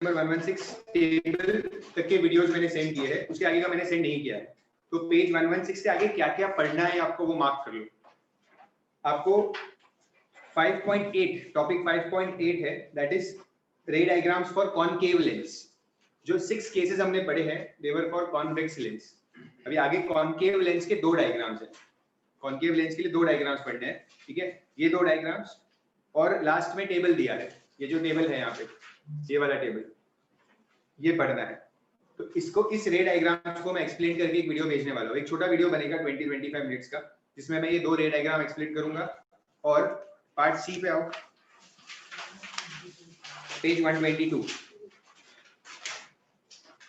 Number 116 table तक के videos मैंने सेंड किए हैं, उसके आगे का मैंने सेंड नहीं किया है। तो पेज 116 से आगे क्या क्या पढ़ना है आपको वो मार्क कर लो। आपको 5.8 टॉपिक 5.8 है, दैट इज रे डायग्राम्स फॉर कॉनकेव लेंस। जो 6 केसेस हमने पढ़े हैं दे वर फॉर कॉन्वेक्स लेंस। अभी आगे कॉनकेव लेंस के 2 डायग्राम्स हैं। कॉनकेव लेंस के लिए 2 डायग्राम्स पढ़ने हैं, ठीक है। ये 2 डायग्राम्स और लास्ट में टेबल दिया है, ये जो टेबल है यहाँ पे, ये वाला टेबल, ये पढ़ना है। तो इसको, इस रे डायग्राम्स को मैं एक्सप्लेन करके एक वीडियो भेजने वाला हूँ। एक छोटा वीडियो बनेगा 20-25 मिनट्स का, जिसमें मैं ये 2 रे डायग्राम एक्सप्लेन करूंगा। और पार्ट सी पे आओ, पेज 122।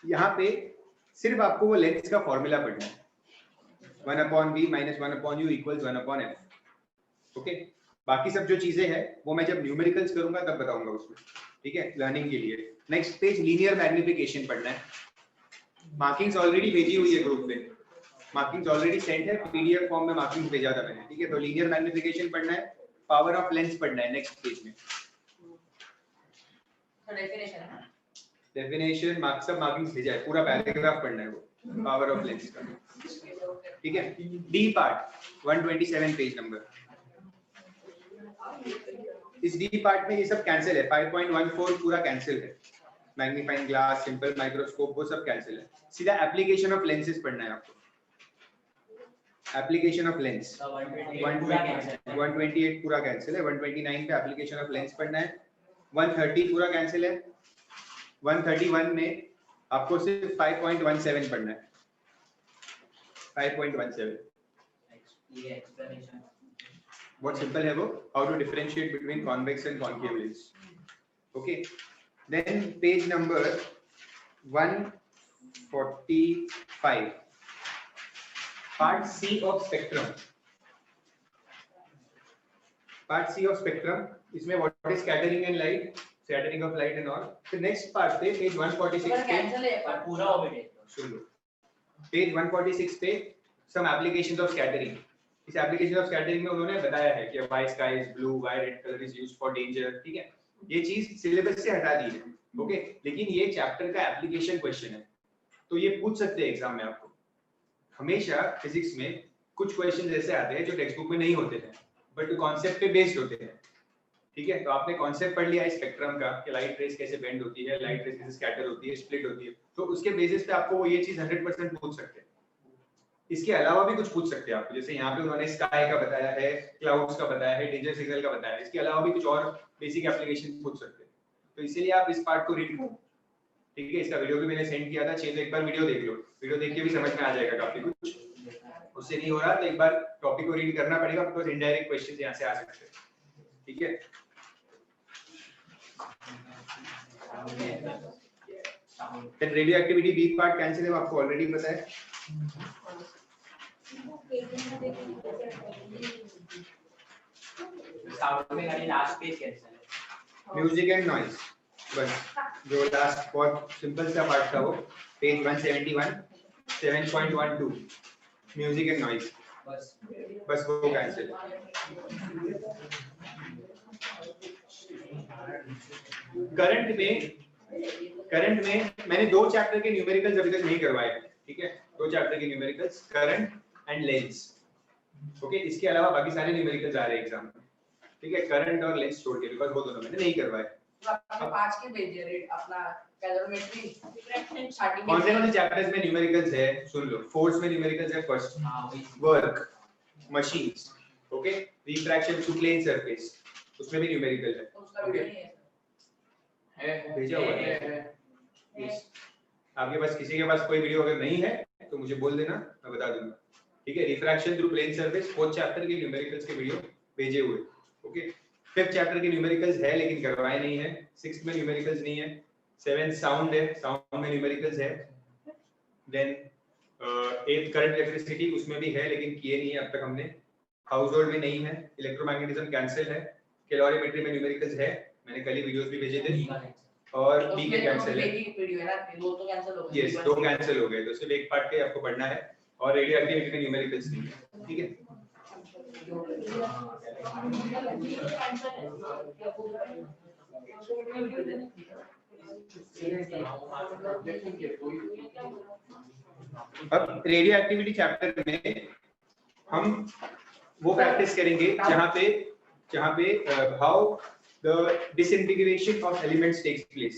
यहाँ पे सिर्फ आपको वो लेंस का फॉर्मूला पढ़ना है, 1/v - 1/u = 1/f। ओके, बाकी सब जो चीजें हैं वो मैं जब न्यूमेरिकल्स करूंगा तब बताऊंगा उसमें, ठीक है, लर्निंग के लिए। नेक्स्ट पेज लीनियर मैग्निफिकेशन पढ़ना है। मार्किंग्स ऑलरेडी भेजी हुई है ग्रुप में, मार्किंग्स ऑलरेडी सेंड है, पीडीएफ फॉर्म में मार्किंग्स भेजा था मैंने, ठीक है। तो लीनियर मैग्निफिकेशन पढ़ना है, पावर ऑफ लेंस पढ़ना है नेक्स्ट पेज में। डेफिनेशन मार्क्स सब मार्किंग्स भेजा है, पूरा पैराग्राफ पढ़ना है वो पावर ऑफ लेंस का, ठीक है। D part 127 page number. इस डी पार्ट में ये सब कैंसिल है, 5.14 पूरा कैंसिल है। मैग्नीफाइंग ग्लास, सिंपल माइक्रोस्कोप, वो सब कैंसिल है। सीधा एप्लीकेशन ऑफ लेंसेज पढ़ना है आपको। एप्लीकेशन ऑफ लेंस 128 पूरा कैंसिल है, 129 पे एप्लीकेशन ऑफ लेंस पढ़ना है, 130 पूरा कैंसिल है, 131 में आपको सिर्फ 5.17 पढ़ना है, 5.17। ये एक्सप्लेनेशन बहुत सिंपल है वो, how to differentiate between convex and concave lens. Okay, then page number 145, part C of spectrum. Part C of spectrum, इसमें what is scattering and light, scattering of light and all. फिर next part पे page 146 पे पूरा omit सुन लो, page 146 पे some applications of scattering. इस application of scattering में उन्होंने बताया है कि why sky is blue, why red colour is used for danger, ठीक है। ये चीज सिलेबस से हटा दी है, ओके, लेकिन ये चैप्टर का एप्लीकेशन क्वेश्चन है, तो ये पूछ सकते हैं एग्जाम में आपको। हमेशा फिजिक्स में कुछ क्वेश्चन ऐसे आते हैं जो टेक्स्ट बुक में नहीं होते हैं, बट कॉन्सेप्ट पे बेस्ड होते हैं, ठीक है। तो आपने कॉन्सेप्ट पढ़ लिया है स्पेक्ट्रम का कि लाइट रेज कैसे बेंड होती है, लाइट रेज कैसे स्कैटर होती है, स्प्लिट होती है, तो उसके बेसिस पे आपको वो ये चीज 100% पूछ सकते हैं। इसके अलावा भी कुछ पूछ सकते हैं आपको, जैसे यहाँ पे उन्होंने स्काई का बताया है, क्लाउड्स का बताया है, डेंजर सिग्नल का बताया है, इसके अलावा भी कुछ और बेसिक एप्लीकेशन पूछ सकते हैं। तो इसीलिए आप इस पार्ट को रीड करो, ठीक है। इसका वीडियो भी मैंने सेंड किया था, चाहिए तो एक बार वीडियो देख लो, वीडियो देख के भी समझ में आ जाएगा काफी कुछ। उससे नहीं हो रहा तो एक बार टॉपिक को रीड करना पड़ेगा, बिकॉज़ इनडायरेक्ट क्वेश्चंस यहाँ से आ सकते हैं, ठीक है। फिर radio activity week part cancel है, आपको ऑलरेडी पता है। साउंड में खाली लास्ट पेज कैंसिल है। म्यूजिक एंड नॉइज, बस जो लास्ट बहुत सिंपल सा पार्ट था वो पेज 171 7.12 म्यूजिक एंड नॉइज, बस वो कैंसिल। करंट में मैंने 2 चैप्टर के न्यूमेरिकल्स अभी तक नहीं करवाए, ठीक है। 2 चैप्टर के numericals, current and lens, okay. इसके अलावा बाकी सारे न्यूमेरिकल्स आ रहे हैं एग्जाम में, ठीक है। करंट और लेंस छोड़ के, बिकॉज़ वो दोनों मैंने नहीं करवाए। आपने 5 के भेजे रेट अपना कैलोरीमेट्री रिफ्रैक्शन स्टार्टिंग कौन से चैप्टर्स में न्यूमेरिकल्स है सुन लो। फोर्स में न्यूमेरिकल्स है, first work, machines, okay. Refraction to plane surface, उसमें भी न्यूमेरिकल है, उसका वीडियो नहीं है, भेजा हुआ है। आपके पास किसी के पास कोई वीडियो अगर नहीं है तो मुझे बोल देना, मैं बता दूंगा, ठीक है। Refraction through plane surface, 4th chapter के न्यूमेरिकल्स के वीडियो भेजे हुए, ओके। 5th चैप्टर के न्यूमेरिकल्स है लेकिन करवाए नहीं है, 6th में न्यूमेरिकल्स नहीं है, 7th साउंड है, साउंड में न्यूमेरिकल्स है, देन 8th करंट इलेक्ट्रिसिटी उसमें भी है लेकिन किए नहीं है अब तक हमने, हाउस होल्ड में नहीं है, इलेक्ट्रोमैग्नेटिज्म कैंसिल है, कैलोरीमेट्री में न्यूमेरिकल्स है, मैंने कल ही वीडियोस भी भेजे थे, और डी के कैंसिल है। वीडियो है ना, दो तो कैंसिल हो गए। यस, 2 कैंसिल हो गए, तो सिर्फ एक पार्ट के आपको पढ़ना है, और रेडियो एक्टिविटी में न्यूमेरिकल्स नहीं है, ठीक है। अब रेडियो एक्टिविटी चैप्टर में हम वो प्रैक्टिस करेंगे जहाँ पे how the disintegration of elements takes place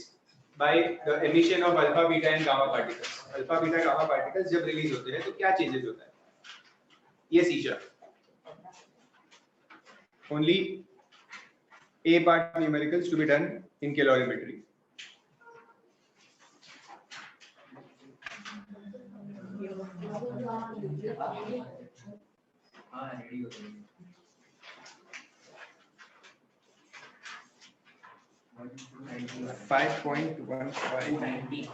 by the emission of alpha beta and gamma particles. Alpha beta gamma particles जब रिलीज होते हैं तो क्या चेंजेस होता है, ये सीखा। Only A part numericals to be done in calorimetry. हाँ रेडी हो गई 5.15 90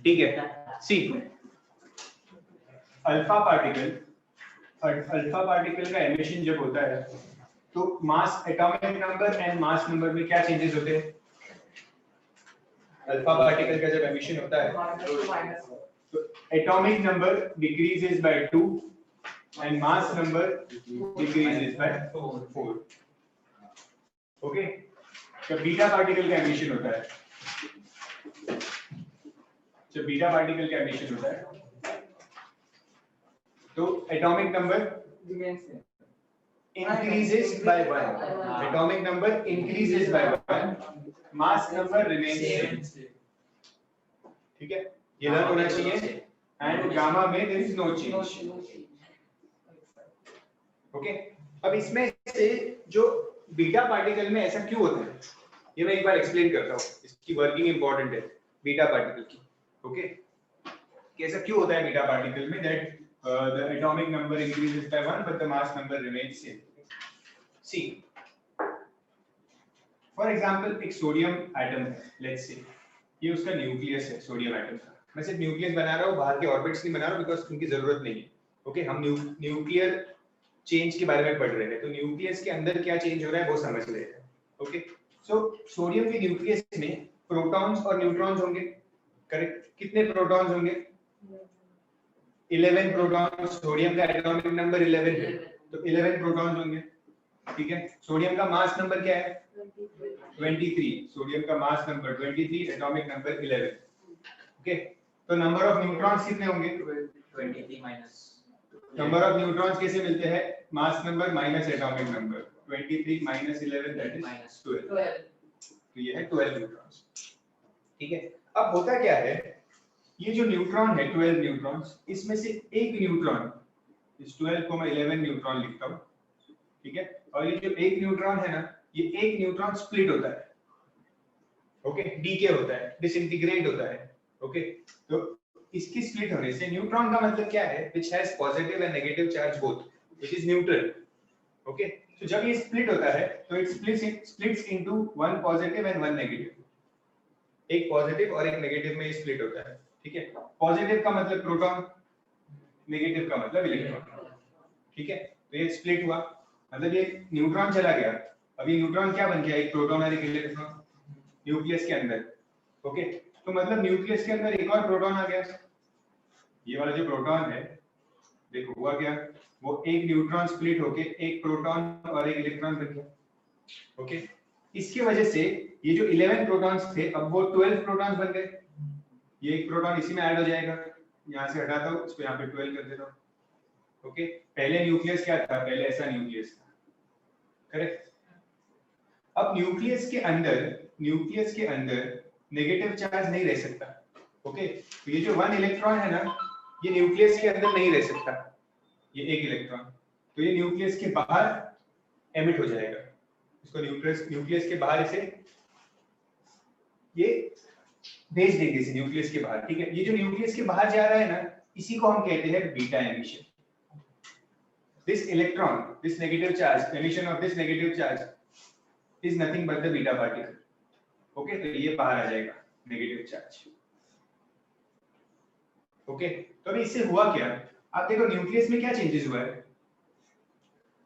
ठीक है। सी अल्फा पार्टिकल का एमिशन जब होता है तो mass atomic number and mass number में क्या चेंजेस होते हैं? अल्फा पार्टिकल का जब एमिशन होता है तो atomic number decreases by 2 and mass number decreases by 4। Okay, जब बीटा पार्टिकल का एमिशन होता है तो atomic number increases by 1, atomic number increases by 1, mass number remains same। ठीक है, ये लर्न होना चाहिए। एंड गामा में there is no change। Okay, अब इसमें से जो बीटा पार्टिकल में ऐसा क्यों होता है ये मैं एक बार एक्सप्लेन करता हूँ, इसकी वर्किंग इंपॉर्टेंट है बीटा पार्टिकल की। ओके, कैसा क्यों होता है बीटा पार्टिकल में that the atomic number increases by 1 but the mass number remains same। See, for example एक सोडियम एटम है, let's say ये उसका न्यूक्लियस है सोडियम एटम का। मैं सिर्फ न्यूक्लियस बना रहा हूँ, बाहर के ऑर्बिट्स नहीं बना रहा हूँ बिकॉज उनकी जरूरत नहीं है। ओके, हम न्यूक्लियर चेंज के बारे में पढ़ रहे हैं तो न्यूक्लियस के अंदर क्या चेंज हो रहा है वो समझ रहे हैं। ओके, सो सोडियम के न्यूक्लियस में प्रोटॉन्स और न्यूट्रॉन्स होंगे, करेक्ट? कितने प्रोटॉन्स होंगे? 11 प्रोटॉन्स। सोडियम का एटॉमिक नंबर 11 है तो 11 प्रोटॉन्स होंगे। ठीक है, सोडियम का मास नंबर क्या है? 23। सोडियम का mass number 23, atomic number 11। Okay, तो नंबर ऑफ न्यूट्रॉन्स कितने होंगे? 23 माइनस नंबर ऑफ न्यूट्रॉन्स कैसे मिलते हैं? Mass number minus atomic number. 23 minus 11 that is 12। तो ये है 12 न्यूट्रॉन्स। ठीक है, अब होता क्या है, ये जो न्यूट्रॉन है 12 न्यूट्रॉन्स, इसमें से एक न्यूट्रॉन, इस 12 को मैं 11 न्यूट्रॉन लिखता हूँ। ठीक है, और ये जो एक न्यूट्रॉन है ना, ये एक न्यूट्रॉन स्प्लिट होता है। ओके, डीके होता है, डिसइंटीग्रेट होता है। ओके, तो इसकी स्प्लिट होने से न्यूट्रॉन का मतलब क्या है? Which has positive and negative charge both, which is neutral. Okay, तो जब ये स्प्लिट होता है तो it splits into one positive and one negative. एक पॉजिटिव और एक नेगेटिव में स्प्लिट होता है। ठीक है, पॉजिटिव का मतलब प्रोटॉन, नेगेटिव का मतलब इलेक्ट्रॉन। ठीक है, तो ये स्प्लिट हुआ, मतलब ये न्यूट्रॉन चला गया, अभी न्यूट्रॉन क्या बन गया? एक प्रोटॉन और एक इलेक्ट्रॉन न्यूक्लियस के अंदर। ओके, तो मतलब न्यूक्लियस के अंदर एक और प्रोटॉन आ गया। ये वाला जो प्रोटॉन है, देखो हुआ क्या, वो एक न्यूट्रॉन स्प्लिट होके एक प्रोटॉन और एक इलेक्ट्रॉन बन गया। ओके, इसकी वजह से ये जो 11 प्रोटॉन्स थे अब वो 12 प्रोटॉन्स बन गए। ये एक प्रोटॉन इसी में ऐड हो जाएगा, यहाँ से हटाता हूँ, इसको यहाँ पे 12 कर देता हूँ। ओके, पहले न्यूक्लियस क्या था? पहले ऐसा न्यूक्लियस था, करेक्ट? अब न्यूक्लियस के अंदर नेगेटिव चार्ज नहीं रह सकता। ओके, तो ये जो 1 इलेक्ट्रॉन है ना, ये न्यूक्लियस के अंदर नहीं रह सकता, ये एक इलेक्ट्रॉन, तो ये न्यूक्लियस के बाहर एमिट हो जाएगा, इसको न्यूक्लियस के बाहर इसे ये भेज देंगे इसे न्यूक्लियस के बाहर, ठीक है। ये जो न्यूक्लियस के बाहर जा रहा है ना, इसी को हम कहते हैं beta emission. This electron, this negative charge, emission of this negative charge is nothing but the beta particle. Okay, तो ये बाहर आ जाएगा negative charge. Okay, तो अभी इससे हुआ क्या? आप देखो न्यूक्लियस में क्या चेंजेस हुआ है?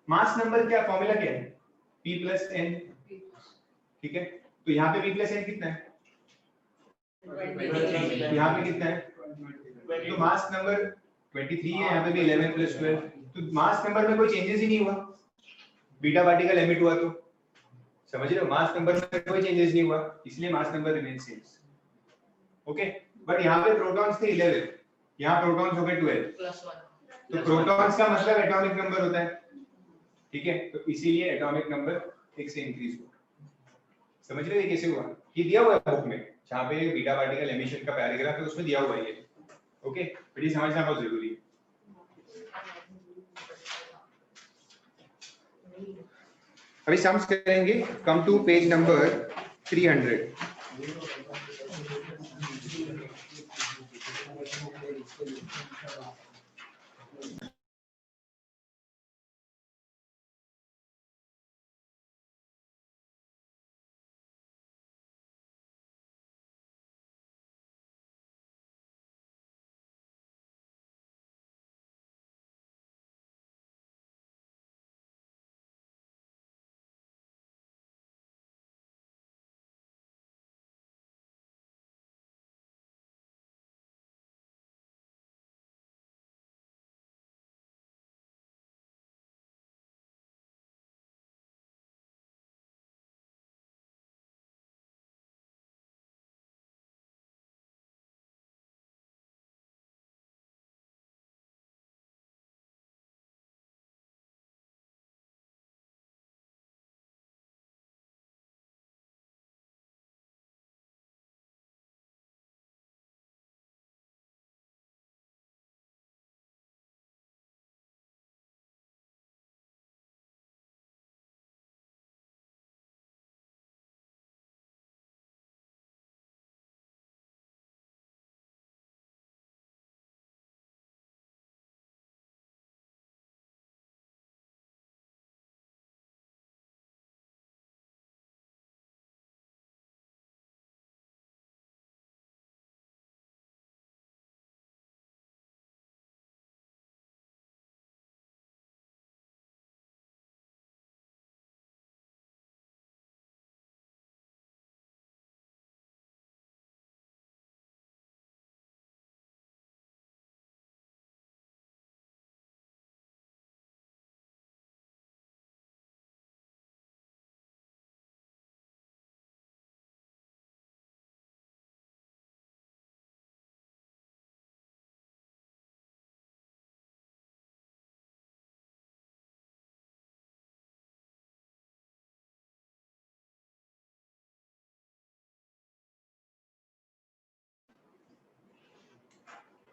मास नंबर क्या फॉर्मूला क्या है? P plus N, ठीक है। तो यहाँ पे P plus N कितना है? 23 यहाँ पे कितना है? तो मास नंबर 23 है, यहाँ पे भी 11 plus 12, तो मास नंबर में कोई चेंजेस ही नहीं हुआ, बीटा पार्टिकल एमिट हुआ तो, समझ रहे हो, मास नंबर में कोई चेंजेस नहीं हुआ, इसलिए mass number remain same. Okay, but यहाँ पे प्रोटॉन्स थे 11, यहाँ प्रोटॉन्स हो गए 12, +1 तो प्रोटॉन्स का मतलब एटॉमिक नंबर होता है, ठीक है, तो इसीलिए एटॉमिक नंबर 1 से इंक्रीज हुआ। समझ रहे हो ये कैसे हुआ? ये दिया हुआ है बुक में, जहाँ पे बीटा पार्टिकल एमिशन का पैराग्राफ है उसमें दिया हुआ है ये। ओके, बट ये समझना बहुत जरूरी है। अभी सम्स करेंगे, come to page number 300।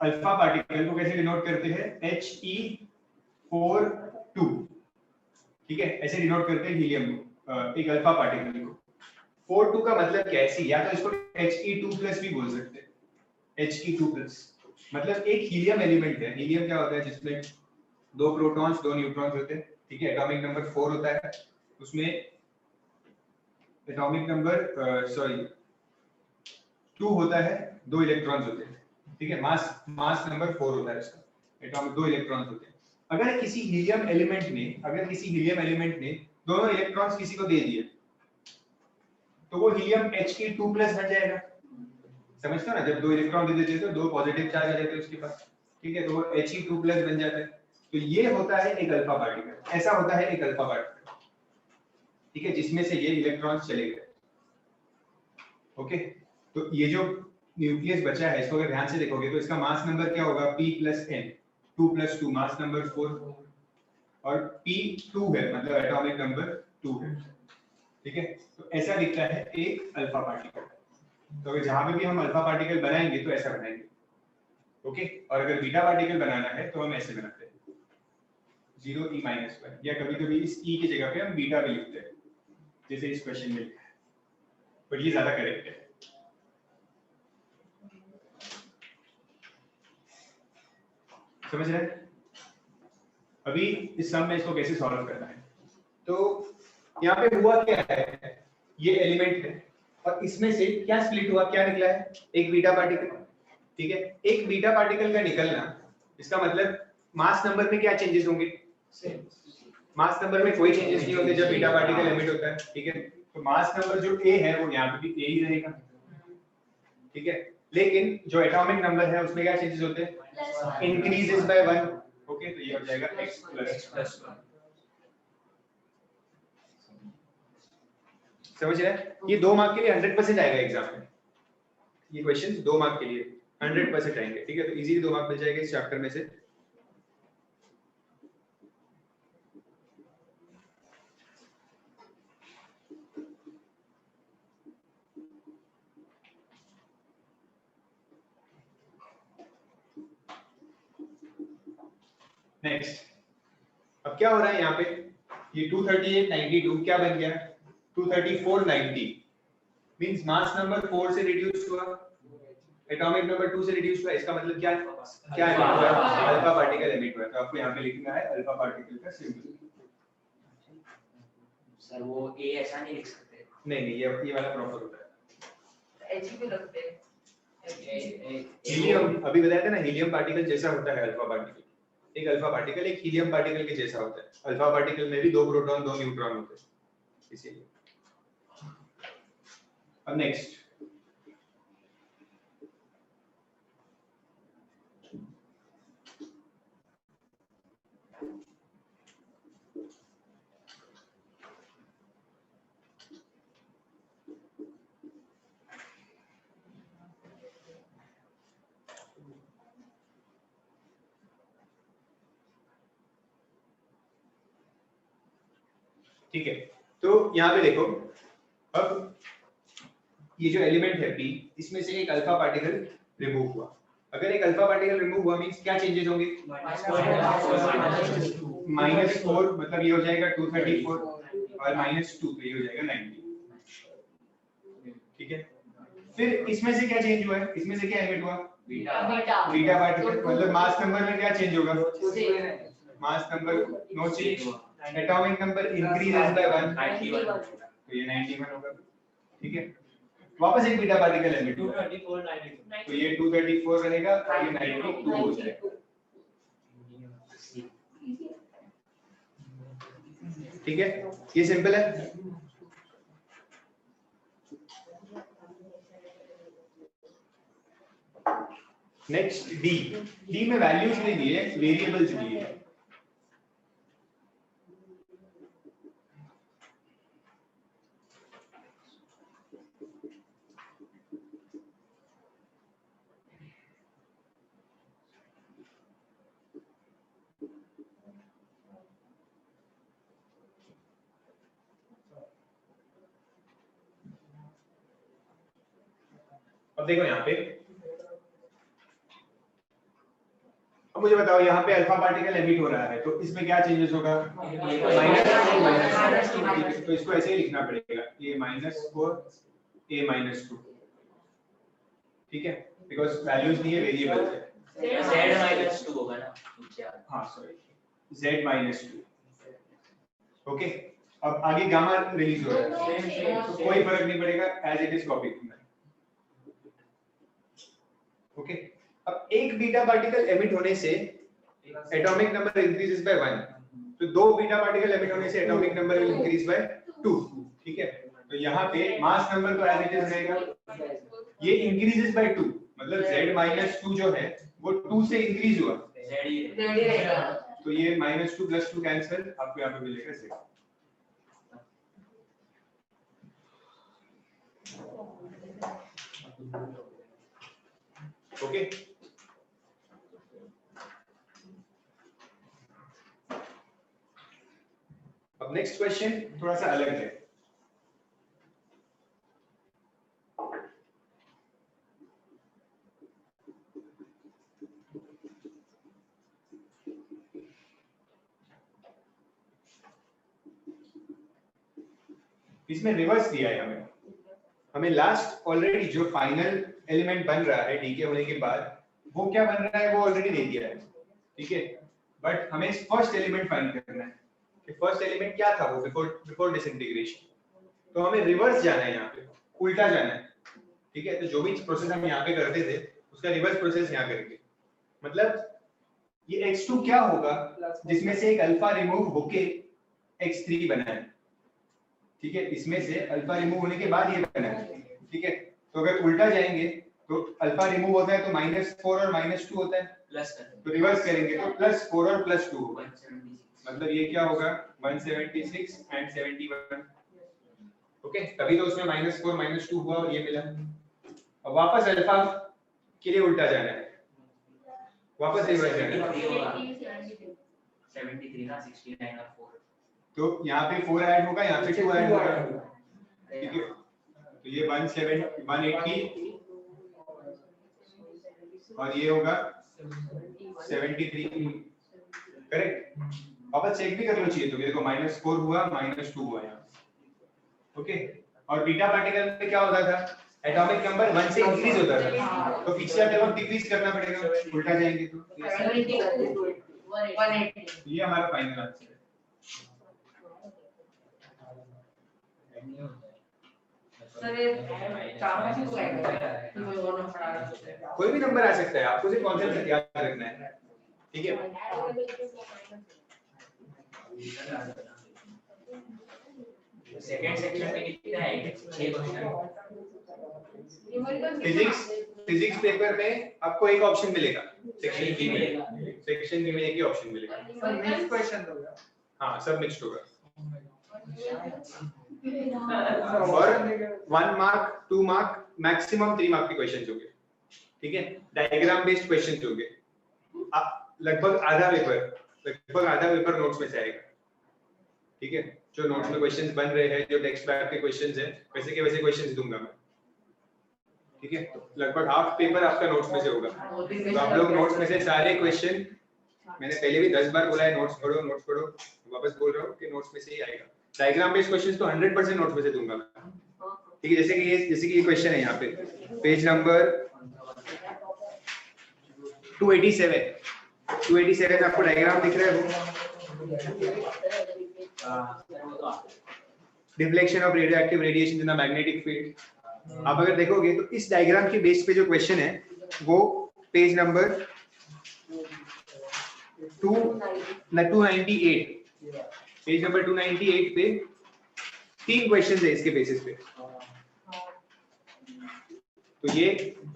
Alpha particle को कैसे डिनोट करते हैं? He42, ठीक है, ऐसे डिनोट करते हैं हीलियम को, एक अल्फा पार्टिकल को। 42 का मतलब क्या है? या तो इसको He2+ भी बोल सकते हैं, He2+, मतलब एक हीलियम एलिमेंट है। हीलियम क्या होता है? जिसमें 2 प्रोटॉन्स 2 न्यूट्रॉन्स होते हैं, ठीक है, एटॉमिक नंबर 4 होता है, उसमें एटॉमिक नंबर 2 होता है, 2 इलेक्ट्रॉन्स होते हैं, ठीक है, मास नंबर 4 होता है इसका, एटॉमिक 2 इलेक्ट्रॉन्स होते हैं। अगर किसी हीलियम एलिमेंट ने दोनों इलेक्ट्रॉन्स किसी को दे दिए तो वो हीलियम He2+ बन जाएगा। समझते हो ना, जब 2 इलेक्ट्रॉन दे देते हैं तो 2 पॉजिटिव चार्ज आ जाते हैं उसके पास, ठीक है, तो वो He2+ बन जाता है। तो ये होता है एक अल्फा पार्टिकल, ऐसा होता है एक अल्फा पार्टिकल, ठीक है, जिसमें से ये इलेक्ट्रॉन्स चले गए। ओके, तो ये जो न्यूक्लियस बचा है इसको अगर ध्यान से देखोगे तो इसका मास नंबर क्या होगा? P + N, 2 + 2 मास नंबर 4, और P2 है मतलब एटॉमिक नंबर 2 है, ठीक है, तो ऐसा दिखता है एक अल्फा पार्टिकल। तो अगर जहां पे भी हम अल्फा पार्टिकल बनाएंगे तो ऐसा बनाएंगे, ओके, और अगर बीटा पार्टिकल बनाना है तो हम ऐसे बनाते हैं। 0e-1 या कभी कभी इस e की जगह पे हम बीटा भी लिखते हैं जैसे इस क्वेश्चन में लिखा है, बट ये ज्यादा करेक्ट है। समझ रहे हैं? अभी इस सम में इसको कैसे सॉल्व करना है, तो यहाँ पे हुआ क्या है, ये एलिमेंट है और इसमें से क्या स्प्लिट हुआ, क्या निकला है, एक बीटा पार्टिकल। ठीक है, एक बीटा पार्टिकल का निकलना, इसका मतलब मास नंबर में क्या चेंजेस होंगे, मास नंबर में कोई चेंजेस नहीं होते जब बीटा पार्टिकल एमिट होता है। ठीक है, तो मास नंबर जो a है वो यहाँ पे भी a ही रहेगा। ठीक है, लेकिन जो एटॉमिक नंबर है उसमें क्या चेंजेस होते हैं, इंक्रीजेस बाय 1। ओके, तो ये हो जाएगा x प्लस 1। समझ रहे हैं? ये 2 मार्क के लिए 100% आएगा एग्जाम में, ये क्वेश्चंस 2 मार्क के लिए 100% आएंगे। ठीक है, तो इजीली 2 मार्क मिल जाएगा इस चैप्टर में से। नेक्स्ट, अब क्या हो रहा है यहाँ पे, ये 238 92 क्या बन गया, 234 90, मींस मास नंबर 4 से रिड्यूस हुआ, एटॉमिक नंबर 2 से रिड्यूस हुआ। इसका मतलब क्या क्या है, अल्फा पार्टिकल एमिट हुआ है। तो आपको यहाँ पे लिखना है अल्फा पार्टिकल का सिंबल। सर वो ए ऐसा नहीं लिख सकते। नहीं, ये वाला प्रॉपर होता है। एच भी लगते हैं। हीलियम, अभी बताया था ना, हीलियम पार्टिकल जैसा होता है अल्फा पार्टिकल। एक अल्फा पार्टिकल एक हीलियम पार्टिकल के जैसा होता है। अल्फा पार्टिकल में भी 2 प्रोटॉन 2 न्यूट्रॉन होते हैं, इसीलिए। अब नेक्स्ट, ठीक है, तो यहाँ पे देखो, अब ये जो एलिमेंट है P, इसमें से एक अल्फा पार्टिकल रिमूव हुआ। अगर एक अल्फा पार्टिकल रिमूव हुआ मींस क्या चेंजेस होंगे, -4, मतलब ये हो जाएगा 234 और -2 तो ये हो जाएगा 90। ठीक है, फिर इसमें से क्या चेंज हुआ है, इसमें से क्या एमिट हुआ, बीटा पार्टिकल। मतलब मास नंबर में क्या चेंज होगा, mass number no change, atomic number increases by 1, तो ये 91 होगा। ठीक है, वापस एक बीटा पार्टिकल एमिट हुआ, 234 92, तो ये 234 रहेगा और ये 92 हो जाएगा। ठीक है, ये सिंपल है। नेक्स्ट डी में वैल्यूज नहीं दिए, वेरिएबल्स दिए। अब देखो यहाँ पे, अब मुझे बताओ यहाँ पे अल्फा पार्टिकल एमिट हो रहा है तो इसमें क्या चेंजेस होगा, -2, तो इसको ऐसे ही लिखना पड़ेगा, ये -4 a -2। ठीक है, बिकॉज वैल्यूज नहीं है, वेरिएबल्स है। z-2 होगा ना, हाँ सॉरी, z-2। ओके, अब आगे गामा रिलीज हो रहा है तो कोई फर्क नहीं पड़ेगा, एज इट इज कॉपी करना है। ओके, अब एक बीटा पार्टिकल एमिट होने से एटॉमिक नंबर इंक्रीजेस बाय 1, तो 2 बीटा पार्टिकल एमिट होने से atomic number will increase by 2। ठीक है, तो यहाँ पे मास नंबर तो एज इट इज रहेगा, ये इंक्रीजेस बाय 2, मतलब z-2 जो है वो 2 से इंक्रीज हुआ, तो ये -2 + 2 कैंसिल, आपको यहाँ पे मिलेगा z। ओके, अब नेक्स्ट क्वेश्चन थोड़ा सा अलग है। इसमें रिवर्स दिया है हमें लास्ट ऑलरेडी जो फाइनल एलिमेंट बन रहा है डी के होने के बाद वो क्या बन रहा है वो ऑलरेडी दे दिया है, ठीक है। बट हमें फर्स्ट एलिमेंट फाइंड करना है कि फर्स्ट एलिमेंट क्या था वो बिफोर डिसइंटीग्रेशन। तो हमें रिवर्स जाना है, यहाँ पे उल्टा जाना है, ठीक है। तो जो भी प्रोसेस हम यहाँ पे करते थे उसका रिवर्स प्रोसेस यहाँ करेंगे। मतलब ये x2 क्या होगा जिसमें से एक अल्फा रिमूव होके x3 बना है, ठीक है। इसमें से अल्फा रिमूव होने के बाद ये बना है, ठीक है। तो अगर उल्टा जाएंगे तो अल्फा रिमूव होता है तो -4 और -2 होता है, प्लस तो रिवर्स करेंगे तो +4 और +2 होगा। 176 मतलब ये क्या होगा 176 एंड 71, ओके। तभी तो उसमें -4 -2 हुआ और ये मिला। अब वापस अल्फा के लिए उल्टा जाना है, वापस रिवर्स जाना है। 73 ना 69 और 4 तो यहाँ पे 4 ऐड होगा, यहाँ पे 2 ऐड होगा, ठीक है। तो ये 180 और ये होगा 73, करेक्ट। वापस चेक भी कर लो चाहिए तो देखो -4 हुआ -2 हुआ यहाँ, ओके। और बीटा पार्टिकल में क्या होता था, एटॉमिक नंबर 1 से इंक्रीज होता था, तो पिछला टर्म डिक्रीज करना पड़ेगा, उल्टा जाएंगे तो 180। ये हमारा फाइनल आंसर है। सर ये 4 में से कोई आएगा कोई और नंबर आ सकता है, कोई भी नंबर आ सकता है, आपको सिर्फ कॉन्सेप्ट याद रखना है, ठीक है। सेकंड सेक्शन में कितना है 6 क्वेश्चन। फिजिक्स पेपर में आपको एक ऑप्शन मिलेगा, सेक्शन बी में, सेक्शन बी में एक ही ऑप्शन मिलेगा। सर नेक्स्ट क्वेश्चन हो गया। हाँ सब मिक्स्ड होगा, और 1 मार्क 2 मार्क मैक्सिमम 3 मार्क के क्वेश्चंस होंगे, ठीक है। डायग्राम बेस्ड क्वेश्चंस होंगे, लगभग आधा पेपर नोट्स में से आएगा, ठीक है। जो नोट्स में क्वेश्चंस बन रहे हैं, जो टेक्स्ट बैक के क्वेश्चंस हैं, वैसे के वैसे क्वेश्चंस दूंगा मैं, ठीक है। तो लगभग हाफ पेपर आपका नोट्स में से होगा, तो आप लोग नोट्स में से सारे क्वेश्चन, मैंने पहले भी 10 बार बोला है नोट्स पढ़ो, वापस बोल रहा हूँ कि नोट्स में से ही आएगा। डायग्राम बेस्ड क्वेश्चंस तो 100% नोट्स में से दूंगा मैं, ठीक है। जैसे कि ये क्वेश्चन है यहाँ पे पेज नंबर 287 आपको डायग्राम दिख रहा है वो, deflection of radioactive radiation in the magnetic field. आप अगर देखोगे तो इस डायग्राम के बेस पे जो क्वेश्चन है वो पेज नंबर 298, पेज नंबर 298 पे 3 क्वेश्चंस है इसके बेसिस पे, तो ये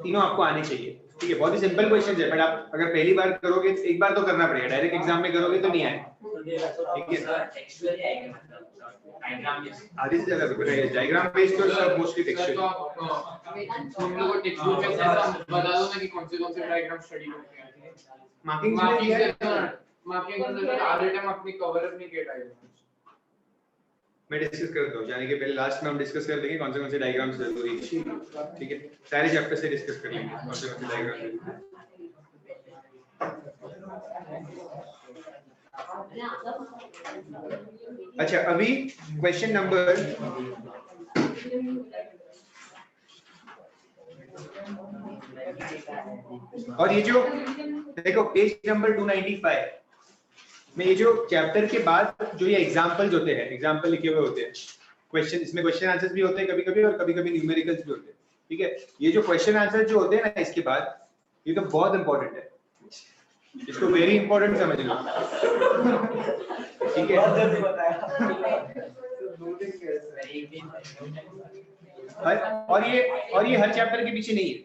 तीनों आपको आने चाहिए, ठीक है। बहुत ही सिंपल क्वेश्चंस है, बट आप अगर पहली बार करोगे तो एक बार तो करना पड़ेगा, डायरेक्ट एग्जाम में करोगे तो नहीं आएगा, ठीक है। टेक्सचुअल आएगा मतलब डायग्राम बेस्ड आधी से ज्यादा पेपर है डायग्राम बेस्ड और सब मोस्टली टेक्सचुअल। तो हम लोग को टेक्स्ट बुक में ऐसा बता दो ना कि कौन से डायग्राम स्टडी करते हैं। मार्किंग मार्किंग आधे टाइम अपनी कवर अप नहीं किया डायग्राम। मैं डिस्कस करता हूँ, जाने के पहले लास्ट में हम डिस्कस कर लेंगे कौन से डायग्राम्स जरूरी है, ठीक है। सारे चैप्टर से डिस्कस कर लेंगे कौन से डायग्राम। अच्छा अभी क्वेश्चन नंबर और ये जो देखो पेज नंबर 295 में ये जो चैप्टर के बाद जो ये एग्जांपल्स होते हैं, एग्जांपल लिखे हुए होते हैं, क्वेश्चन, इसमें क्वेश्चन आंसर्स भी होते हैं कभी-कभी और कभी-कभी न्यूमेरिकल्स भी होते हैं, ठीक है। ये जो क्वेश्चन आंसर जो होते हैं ना इसके बाद, ये तो बहुत इंपॉर्टेंट है, इसको वेरी इंपॉर्टेंट समझ लो, ठीक है। और ये हर चैप्टर के पीछे नहीं है,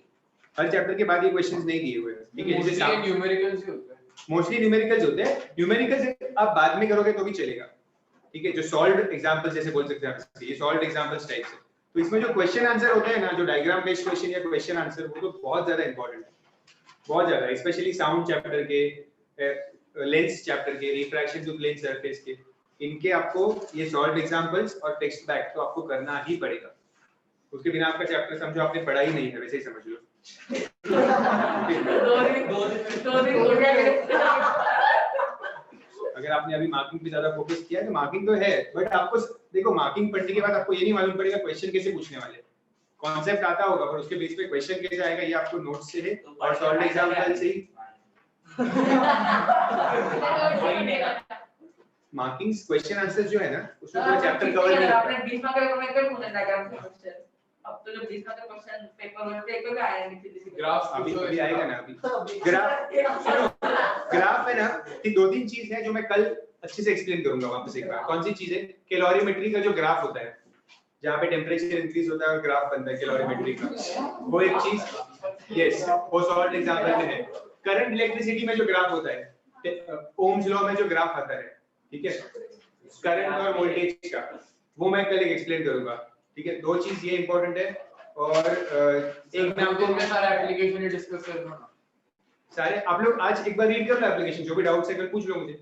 हर चैप्टर के बाद ये क्वेश्चंस नहीं दिए हुए हैं, ठीक है। जैसे न्यूमेरिकल्स ही होते हैं, मोस्टली न्यूमेरिकल्स होते हैं, न्यूमेरिकल्स आप बाद में करोगे तो भी चलेगा, ठीक है। जो सॉल्व्ड एग्जांपल्स जैसे बोल सकते हैं आप, ये सॉल्व्ड एग्जांपल्स टाइप से। तो इसमें जो क्वेश्चन आंसर होते हैं ना, जो डायग्राम बेस्ड क्वेश्चन या क्वेश्चन आंसर, वो तो बहुत ज्यादा इंपॉर्टेंट है, बहुत ज्यादा, स्पेशली साउंड चैप्टर के, लेंस चैप्टर के, रिफ्रैक्शन टू प्लेन सरफेस के, इनके आपको ये सॉल्व्ड एग्जांपल्स और टेक्स्ट बैक तो आपको करना ही पड़ेगा। उसके बिना आपका चैप्टर समझो आपने पढ़ा ही नहीं है, वैसे ही समझ लो। अगर आपने अभी मार्किंग पे ज्यादा फोकस किया तो मार्किंग तो है, बट आपको देखो मार्किंग पढ़ने के बाद आपको ये नहीं मालूम पड़ेगा क्वेश्चन कैसे पूछने वाले हैं। कॉन्सेप्ट आता होगा पर उसके बेस पे क्वेश्चन कैसे आएगा ये आपको नोट्स से है और सॉल्व एग्जांपल से ही। मार्किंग्स क्वेश्चन आंसर्स जो है ना उसमें पूरा चैप्टर कवर नहीं आपने होता। 20 मार्क का पेपर में कोई पूछे डायग्राम के क्वेश्चन, अब तो जो 20 मार्क का क्वेश्चन पेपर में एक भी आया नहीं सीधी ग्राफ अभी आएगा ना अभी ग्राफ है ना कि दो तीन चीज है जो मैं कल अच्छे से एक्सप्लेन करूंगा वापस एक बार। कौन सी चीज है? कैलोरीमेट्री का जो ग्राफ होता है जहाँ पे टेम्परेचर इंक्रीज होता है और ग्राफ बनता है कैलोरीमेट्री का, वो एक चीज। यस वो सॉल्व एग्जांपल में है। करंट इलेक्ट्रिसिटी में जो ग्राफ होता है ओम्स लॉ में जो ग्राफ आता है, ठीक है, करंट और वोल्टेज का, वो मैं कल एक्सप्लेन करूंगा। ठीक है, दो चीज ये इंपॉर्टेंट है। और एक मैं आपको सारा एप्लीकेशन ही डिस्कस कर दूंगा। सारे आप लोग आज एक बार रीड कर लो एप्लीकेशन, जो भी डाउट्स है कल पूछ लो मुझे।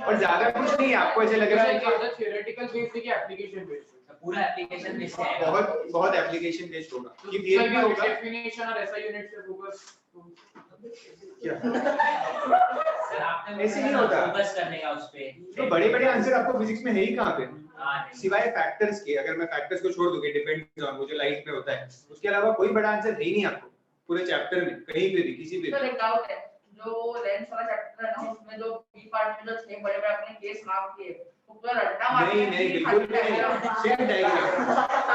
और ज्यादा कुछ नहीं है, आपको ऐसे लग रहा है कि थियोरेटिकल बेस है कि एप्लीकेशन बेस है? पूरा एप्लीकेशन बेस है। बहुत बहुत एप्लीकेशन बेस्ड होगा, ये थियरी भी होगा। डेफिनेशन और ऐसा यूनिट से फोकस क्या सर आपने ऐसे नहीं होता। फोकस करने का उस पे। तो बड़े बड़े आंसर आपको फिजिक्स में है ही कहाँ पे? हाँ, नहीं। सिवाय फैक्टर्स के। अगर मैं फैक्टर्स को छोड़ दूं कि डिपेंड्स ऑन वो जो लाइफ में होता है, उसके अलावा कोई बड़ा आंसर है ही नहीं आपको पूरे चैप्टर में, कहीं पे भी किसी पे तो भी। एक डाउट है, जो लेंस वाला चैप्टर है ना उसमें जो बी पार्ट में जो 6 बड़े बड़े अपने केस मार्क किए वो पूरा रट्टा मार नहीं नहीं बिल्कुल भी नहीं, सिर्फ डायग्राम।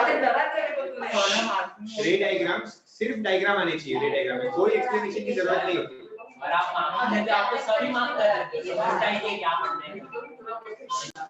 अरे डरा तेरे को तूने वाला मार्क रे डायग्राम, सिर्फ डायग्राम आने चाहिए रे डायग्राम में, कोई एक्सप्लेनेशन की जरूरत नहीं होती। और आप मामा है तो आपको सभी मार्क कर देते हैं, ये बताइए क्या पढ़ने हैं।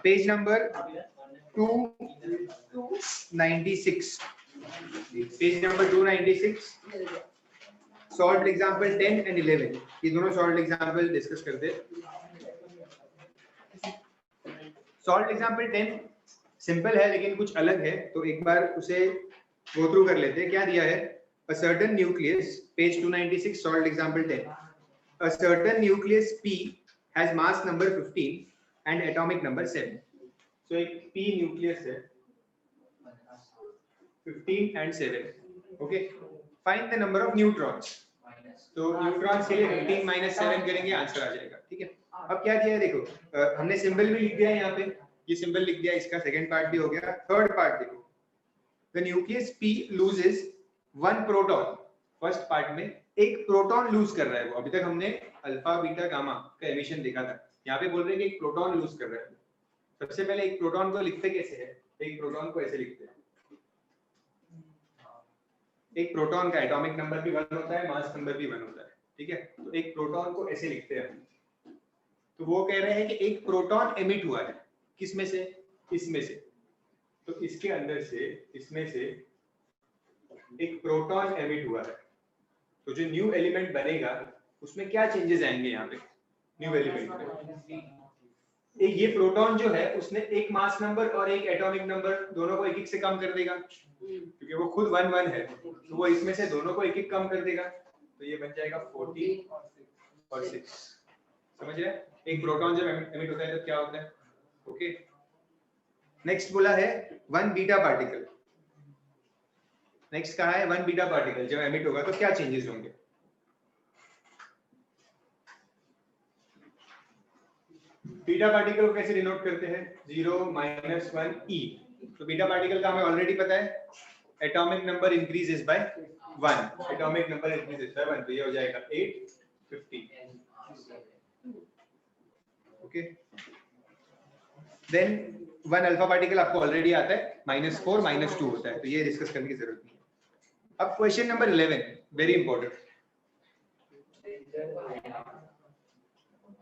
Page number 296, page number 296, solve example 10 and 11, ये दोनों सॉल्व एग्जांपल डिस्कस करते हैं। सॉल्व एग्जांपल 10 सिंपल है लेकिन कुछ अलग है, तो एक बार उसे गो थ्रू कर लेते हैं। क्या दिया है? A certain nucleus, page 296, solved example 10. A certain nucleus P has mass number 15 and atomic number 7. So एक P nucleus है, 15 and 7. Okay. Find the number of neutrons. तो न्यूट्रॉन्स के लिए 15 minus 7 करेंगे, आंसर आ जाएगा। ठीक है। अब क्या दिया है देखो, हमने सिंबल भी लिख दिया है यहाँ पे, ये सिंबल लिख दिया, इसका सेकंड पार्ट भी हो गया। थर्ड पार्ट देखो, the nucleus P loses one proton. First part में एक प्रोटॉन लूज कर रहा है वो, अभी तक हमने अल्फा बीटा गामा का एमिशन देखा था, यहाँ पे बोल रहे हैं कि एक प्रोटॉन लूज कर रहा है। सबसे पहले एक प्रोटॉन को लिखते कैसे है? एक प्रोटॉन को ऐसे लिखते हैं, एक प्रोटॉन का एटॉमिक नंबर भी 1 होता है, मास नंबर भी 1 होता है। ठीक है, तो एक प्रोटॉन को ऐसे लिखते हैं। तो वो कह रहे हैं कि एक प्रोटॉन एमिट हुआ है, किसमें से? इसमें से। तो इसके अंदर से, इसमें से एक प्रोटॉन एमिट हुआ है, तो जो न्यू एलिमेंट बनेगा उसमें क्या चेंजेस आएंगे यहाँ पे न्यू एलिमेंट में? एक ये प्रोटॉन जो है उसने एक मास नंबर और एक एटॉमिक नंबर दोनों को एक एक से कम कर देगा, क्योंकि वो खुद 1 1 है, तो वो इसमें से दोनों को एक एक कम कर देगा, तो ये बन जाएगा 14 और 6। समझ रहे हैं? एक प्रोटॉन जब एमिट होता है तो क्या होता है? ओके। नेक्स्ट बोला है 1 बीटा पार्टिकल। नेक्स्ट कहा है 1 बीटा पार्टिकल जब एमिट होगा तो क्या चेंजेस होंगे? बीटा पार्टिकल को कैसे डिनोट करते हैं? 0 - 1 e। तो बीटा पार्टिकल का हमें ऑलरेडी पता है, atomic number increases by 1, atomic number increases by 1, तो ये हो जाएगा 8 50। ओके। देन 1 अल्फा पार्टिकल आपको ऑलरेडी आता है, -4 -2 होता है, तो ये डिस्कस करने की जरूरत नहीं है। अब question number 11, very important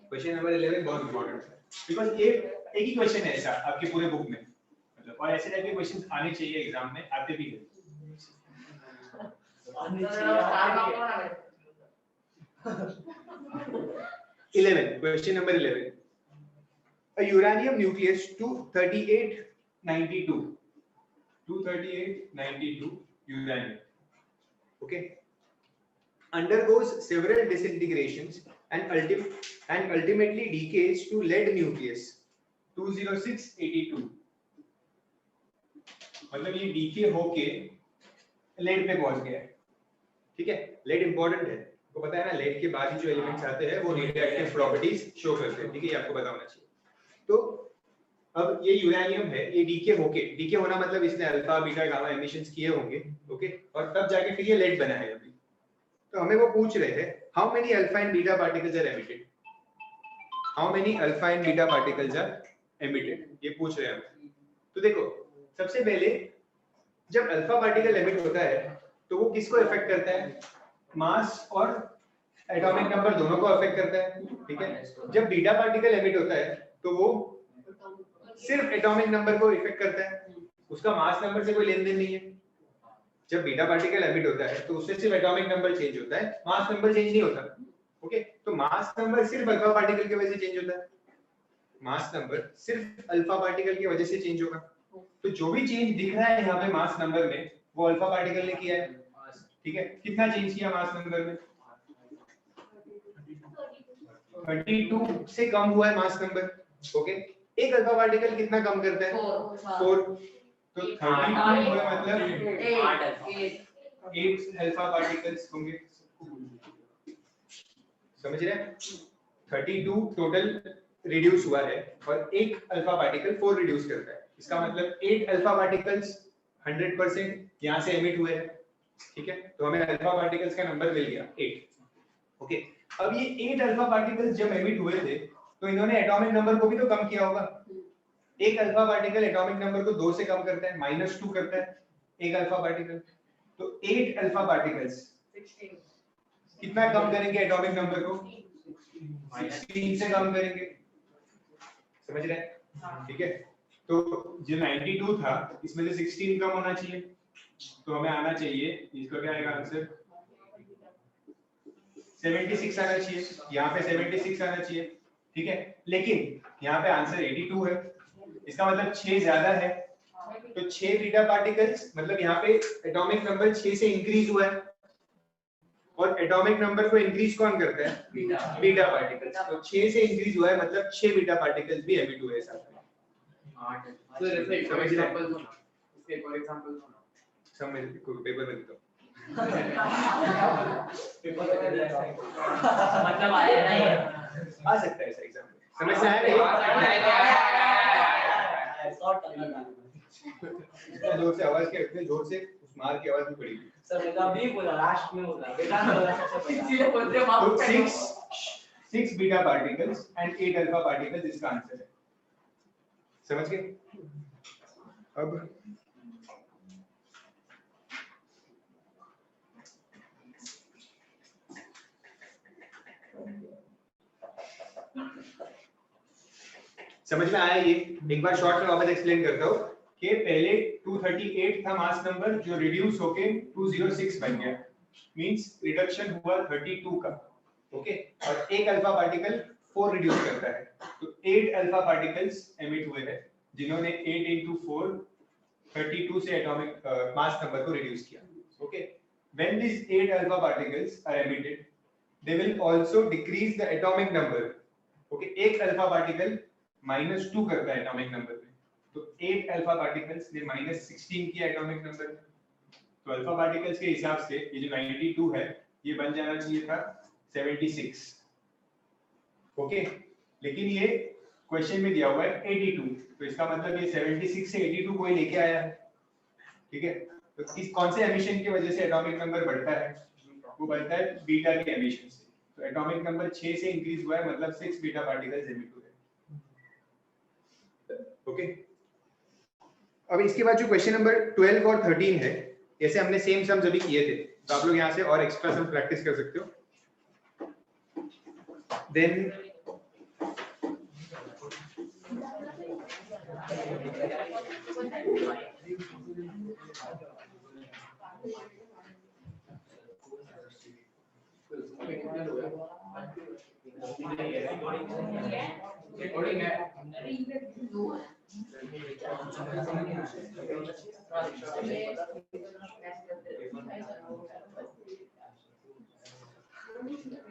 question number 11, बहुत इंपॉर्टेंट है, बिकॉज़ ये एक ही क्वेश्चन है ऐसा आपके पूरे बुक में, मतलब, और ऐसे टाइप के क्वेश्चंस आने चाहिए एग्जाम में, आते भी हैं। आने चाहिए। 11, question number 11, a uranium nucleus 23892 uranium, okay, undergoes several disintegrations and ultimately decays to lead nucleus 20682। मतलब ये डीके होके लेड पे पहुंच गया है। ठीक है, लेड इंपॉर्टेंट है, आपको पता है ना, लेड के बाद ही जो एलिमेंट्स आते हैं वो रेडियोएक्टिव प्रॉपर्टीज शो करते हैं। ठीक है, ये आपको पता होना चाहिए। तो अब ये यूरेनियम है, ये डीके होना मतलब इसने अल्फा बीटा गामा एमिशंस किए होंगे, ओके, और तब जाके फिर ये लेड बना है अभी। तो हमें वो पूछ रहे हैं how many alpha and beta particles are emitted, how many alpha and beta particles are emitted, ये पूछ रहे हैं हमें। तो देखो, सबसे पहले जब अल्फा पार्टिकल एमिट होता है तो वो किसको इफेक्ट करता है? मास और एटॉमिक नंबर दोनों को अफेक्ट करता है। ठीक है, जब बीटा पार्टिकल एमिट होता है तो वो सिर्फ एटॉमिक नंबर को इफेक्ट करता है, उसका मास नंबर से कोई लेन देन नहीं है। जब बीटा पार्टिकल एमिट होता है तो उससे सिर्फ एटॉमिक नंबर चेंज होता है, मास नंबर चेंज नहीं होता। ओके, तो मास नंबर सिर्फ अल्फा पार्टिकल की वजह से चेंज होता है, मास नंबर सिर्फ अल्फा पार्टिकल की वजह से चेंज होगा। तो जो भी चेंज दिख रहा है यहाँ पे मास नंबर में वो अल्फा पार्टिकल ने किया है। ठीक है, कितना चेंज किया मास नंबर में? 32 से कम हुआ है मास नंबर। ओके, एक अल्फा पार्टिकल कितना कम करता है? 4। तो 32 हुआ मतलब 8 अल्फा पार्टिकल्स होंगे। समझ रहे हैं? 32 टोटल रिड्यूस हुआ है और एक अल्फा पार्टिकल 4 रिड्यूस करता है, इसका मतलब 8 अल्फा पार्टिकल्स 100% यहाँ से एमिट हुए हैं। ठीक है, तो हमें अल्फा पार्टिकल्स का नंबर मिल गया 8। ओके, अब ये 8 अल्फा पार्टिकल्स जब एमिट हुए थे तो इन्होंने एटॉमिक नंबर को भी तो कम किया होगा। एक अल्फा पार्टिकल एटॉमिक नंबर को 2 से कम करता है, -2 करता है एक अल्फा पार्टिकल। तो 8 अल्फा पार्टिकल्स कितना कम करेंगे एटॉमिक नंबर को? 16 से कम करेंगे। समझ रहे हैं? ठीक है, तो जो 92 था इसमें से 16 कम होना चाहिए, तो हमें आना चाहिए, इसका क्या आएगा आंसर 76 आना चाहिए, यहाँ पे 76 आना चाहिए, ठीक है। लेकिन यहाँ पे आंसर 82 है, इसका मतलब 6 ज्यादा है, तो 6 बीटा पार्टिकल्स, मतलब यहाँ पे एटॉमिक नंबर 6 से इंक्रीज हुआ है, और एटॉमिक नंबर को इंक्रीज कौन करता है? Beta particles. तो 6 से इंक्रीज हुआ है, मतलब 6 बीटा पार्टिकल्स भी एमिट हुए साथ में। सर जैसे एक एग्जांपल दो ना, इसके एक और एग्जांपल दो ना। सब में पेपर में लिखो, मतलब आया नहीं है। आ सकता है ऐसा एग्जाम, समझ में आया नहीं? जोर से आवाज के रखते, जोर से उस मार की आवाज भी पड़ेगी। सर मैं तो अभी बोला, लास्ट में बोला, बेटा बोला सबसे पहले। इसीलिए बोलते हैं तो marks 6 beta particles and 8 alpha particles इसका आंसर है, समझ गए? अब समझ में आया ये? एक बार शॉर्ट में वापस एक्सप्लेन करता हूँ कि पहले 238 था मास नंबर, जो रिड्यूस होके 206 बन गया, मींस रिडक्शन हुआ 32 का, ओके। और एक अल्फा पार्टिकल 4 रिड्यूस करता है, तो 8 अल्फा पार्टिकल्स एमिट हुए हैं, जिन्होंने 8 into 4 32 से एटॉमिक मास नंबर को रिड्यूस किया, okay. When these 8 alpha particles are emitted, they will also decrease the atomic number, okay। एक अल्फा पार्टिकल -2 करता है एटॉमिक नंबर में, तो 8 अल्फा पार्टिकल्स ने -16 किया एटॉमिक नंबर में, तो अल्फा पार्टिकल्स के हिसाब से ये जो 92 है ये बन जाना चाहिए था 76, ओके। लेकिन ये क्वेश्चन में दिया हुआ है 82, तो इसका मतलब ये 76 से 82 कोई लेके आया है, ठीक है। तो किस कौन से एमिशन की वजह से एटॉमिक नंबर बढ़ता है? वो बढ़ता है बीटा के एमिशन से, तो एटॉमिक नंबर 6 से इंक्रीज हुआ है, मतलब 6 बीटा पार्टिकल्स एमिट हुए, ओके। अब इसके बाद जो क्वेश्चन नंबर 12 और 13 है, जैसे हमने सेम सम्स अभी किए थे, तो आप लोग यहाँ से और एक्स्ट्रा सम प्रैक्टिस कर सकते हो। देन रिकॉर्डिंग है।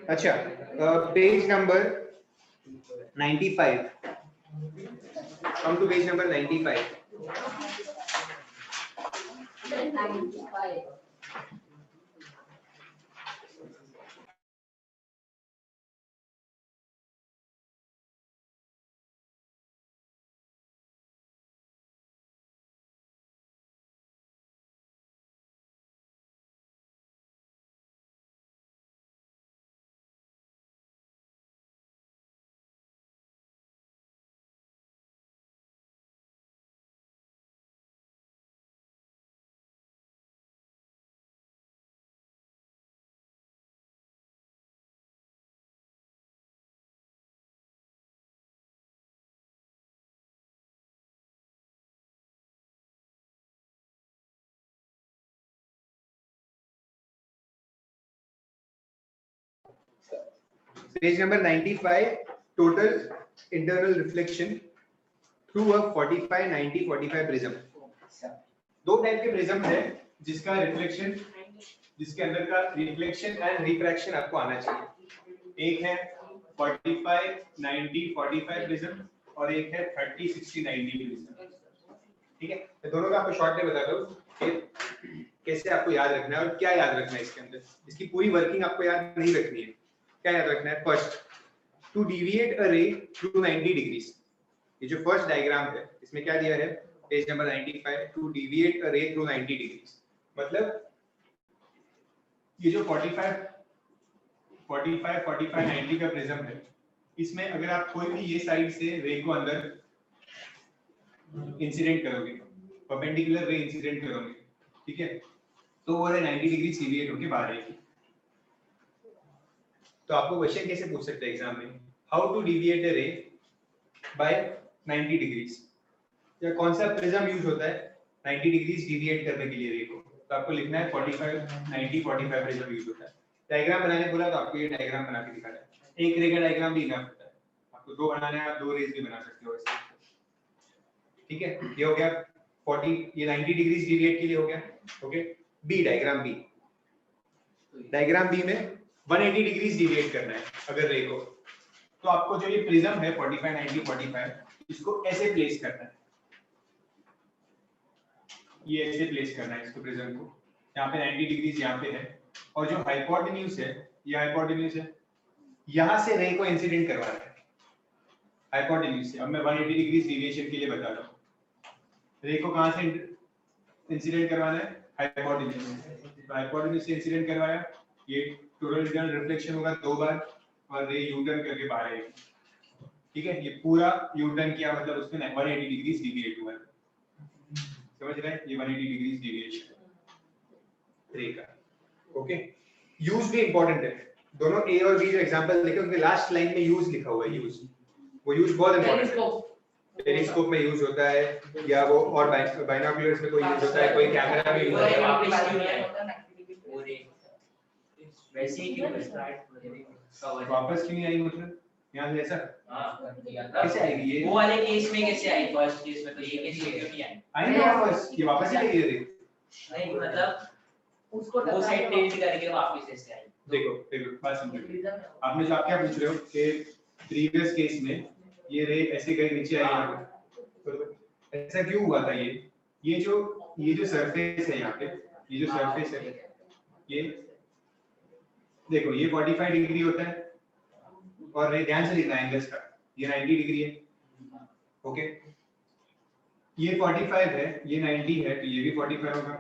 अच्छा, page number 95, come to page number 95। Page number 95, total internal reflection through a 45, 90, 45 prism. दो टाइप के प्रिज्म है जिसका रिफ्लेक्शन, जिसके अंदर का रिफ्लेक्शन एंड रिफ्रैक्शन आपको आना चाहिए। एक है 45, 90, 45 प्रिज्म और एक है 30, 60, 90 प्रिज्म। ठीक है, मैं दोनों का आपको शॉर्ट में बताता हूँ कि कैसे आपको याद रखना है और क्या याद रखना है इसके अंदर। इसकी पूरी वर्किंग आपको याद नहीं रखनी है। क्या याद रखना है? फर्स्ट, टू डिविएट अ रे थ्रू 90 डिग्रीज। ये जो फर्स्ट डायग्राम है इसमें क्या दिया है, पेज नंबर 95, टू डिविएट अ रे थ्रू 90 डिग्रीज। मतलब ये जो 45, 90 का प्रिज्म है, इसमें अगर आप कोई भी ये साइड से रे को अंदर इंसिडेंट करोगे, परपेंडिकुलर रे इंसिडेंट करोगे, ठीक है, तो वो है 90 डिग्री डिविएट होके बाहर आएगी। तो आपको क्वेश्चन कैसे पूछ सकते हैं एग्जाम में, हाउ टू डिविएट अ रे बाय 90 डिग्रीज। या कौन सा प्रिज्म यूज होता है 90 डिग्रीज डिविएट करने के लिए रे को? तो आपको लिखना है 45 90 45 प्रिज्म यूज होता है। डायग्राम बनाने बोला तो आपको ये डायग्राम बना के दिखाना है। एक रे का डायग्राम भी इनफ होता है। आपको दो बनाना है, आप दो रेज भी बना सकते हो ऐसे। ठीक है, ये हो गया 40, ये 90 डिग्रीज डिविएट के लिए हो गया। Okay, B diagram B. Diagram B में 180 डिग्रीज डिविएट करना है अगर रे को, तो आपको जो ये प्रिज्म है 45 90 45 इसको ऐसे प्लेस करना है। ये ऐसे प्लेस करना है इसको प्रिज्म को। यहाँ पे 90 डिग्रीज यहाँ पे है और जो हाइपोटेन्यूज है, ये हाइपोटेन्यूज है, यहाँ से रे को इंसिडेंट करवाना है हाइपोटेन्यूज से। अब मैं 180 डिग्रीज डेविएशन के लिए बता रहा हूँ। रे को कहाँ से इंसिडेंट करवाना है? हाइपोटेन्यूज से। हाइपोटेन्यूज से इंसिडेंट करवाया, ये टोटल रिफ्लेक्शन होगा 2 बार और रे यू टर्न करके बाहर आएगी। ठीक है, ये पूरा यू टर्न किया मतलब उसमें 180 डिग्रीज डिविएट हुआ है। समझ रहे हैं? ये 180 डिग्रीज डेविएशन रे का। ओके, यूज भी इंपॉर्टेंट है। दोनों ए और बी जो एग्जांपल देखे उनके लास्ट लाइन में यूज लिखा हुआ है। यूज, वो यूज बहुत इंपॉर्टेंट है। टेलीस्कोप में यूज होता है या वो और बाइनोकुलर्स में कोई यूज होता है, कोई कैमरा में यूज होता है। वैसे ही क्यों स्टार्ट वापस क्यों नहीं आई? मतलब यहाँ से ऐसा कैसे आएगी ये? वो वाले केस में कैसे आई? फर्स्ट केस में तो ये केस में क्यों नहीं आई? आई ना वापस, ये वापस ही आई है। नहीं मतलब उसको वो साइड टिल्ट करके वापस ऐसे आई। देखो बात समझो। आपने जो आप क्या पूछ रहे हो कि प्रीवियस केस में ये रे ऐसे गई नीचे आई यहाँ पे, ऐसा क्यों हुआ था? ये जो सरफेस है यहाँ पे, ये जो सरफेस है, ये देखो ये 45 डिग्री होता है और रे ध्यान से लिखना एंगल्स का, ये 90 डिग्री है। ओके, ये 45 है, ये 90 है, तो ये भी 45 होगा।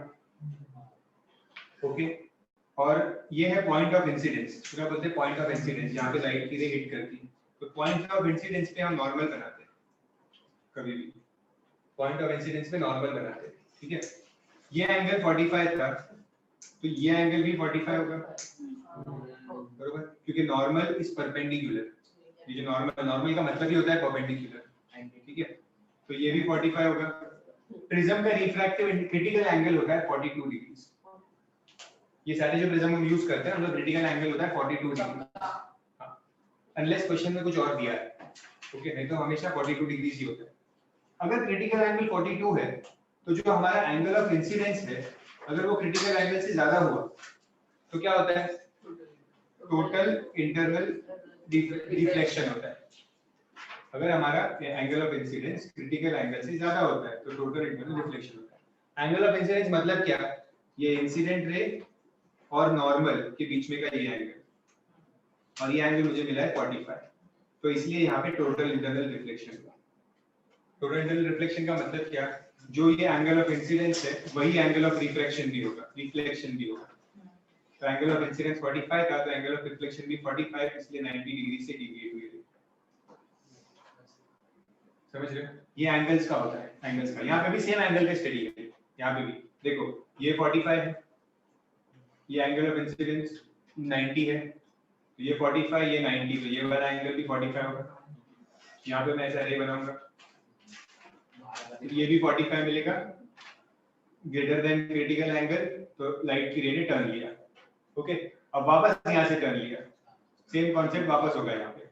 ओके, और ये है पॉइंट ऑफ इंसिडेंस, क्या बोलते हैं? पॉइंट ऑफ इंसिडेंस, यहाँ पे लाइट की रे हिट करती है, तो पॉइंट ऑफ इंसिडेंस पे हम नॉर्मल बनाते हैं। कभी भी पॉइंट ऑफ इंसिडेंस पे नॉर्मल बनाते हैं। ठीक है, ये एंगल 45 था तो ये एंगल भी 45 होगा, बरोबर, क्योंकि नॉर्मल इज परपेंडिकुलर। ये जो नॉर्मल का मतलब ही होता है परपेंडिकुलर। ठीक है, तो ये भी 45 होगा। प्रिज्म का रिफ्रैक्टिव क्रिटिकल एंगल होता है 42 डिग्री। ये सारे जो प्रिज्म हम यूज करते हैं उनका क्रिटिकल एंगल होता है 42 डिग्री, अनलेस क्वेश्चन में कुछ और दिया है। ओके, नहीं तो हमेशा 42 डिग्री ही होता है। अगर क्रिटिकल एंगल 42 है तो जो हमारा एंगल ऑफ इंसिडेंस है, अगर वो क्रिटिकल एंगल से ज्यादा हुआ तो क्या होता है? टोटल इंटरनल डिफ्लेक्शन होता है। अगर हमारा angle of incidence critical angle से ज्यादा होता है तो टोटल इंटरनल डिफ्लेक्शन होता है। एंगल ऑफ इंसिडेंस मतलब क्या? ये इंसिडेंट रे और नॉर्मल के बीच में का ये एंगल, और ये एंगल मुझे मिला है 45, तो इसलिए यहाँ पे टोटल इंटरनल रिफ्लेक्शन हुआ। टोटल इंटरनल रिफ्लेक्शन का मतलब क्या? जो ये एंगल ऑफ इंसिडेंस है वही एंगल ऑफ रिफ्लेक्शन भी होगा, रिफ्लेक्शन भी होगा। तो एंगल ऑफ इंसिडेंस 45 था तो एंगल ऑफ रिफ्लेक्शन भी 45, इसलिए 90 डिग्री से डिविएट हुई है। समझ रहे हो? ये एंगल्स का होता है, एंगल्स का। यहाँ पे भी सेम एंगल का स्टडी है। यहाँ पे भी देखो ये 45 है, ये एंगल ऑफ इंसिडेंस 90 है, तो ये 45 ये 90, तो ये वाला एंगल भी 45 होगा। यहाँ पे मैं ऐसा रे बनाऊंगा, ये भी 45 मिलेगा, ग्रेटर देन क्रिटिकल एंगल, तो लाइट की रे ने टर्न लिया। ओके, अब वापस यहाँ से टर्न लिया, सेम कॉन्सेप्ट वापस होगा यहाँ पे,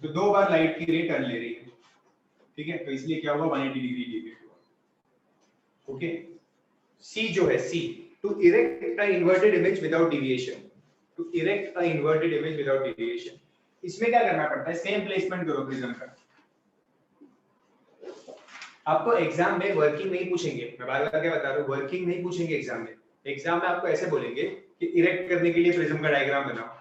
तो 2 बार लाइट की रे टर्न ले रही है। ठीक है, तो इसलिए क्या हुआ? 180 डिग्री डिविएट हुआ। ओके, सी जो है, C to erect a inverted image without deviation, to erect a inverted image without deviation, इसमें क्या करना पड़ता है? सेम प्लेसमेंट करो प्रिज्म का। आपको एग्जाम में वर्किंग नहीं पूछेंगे, मैं बार-बार क्या बता रहा हूं, वर्किंग नहीं पूछेंगे एग्जाम में। एग्जाम में आपको ऐसे बोलेंगे कि इरेक्ट करने के लिए प्रिज्म का डायग्राम बनाओ,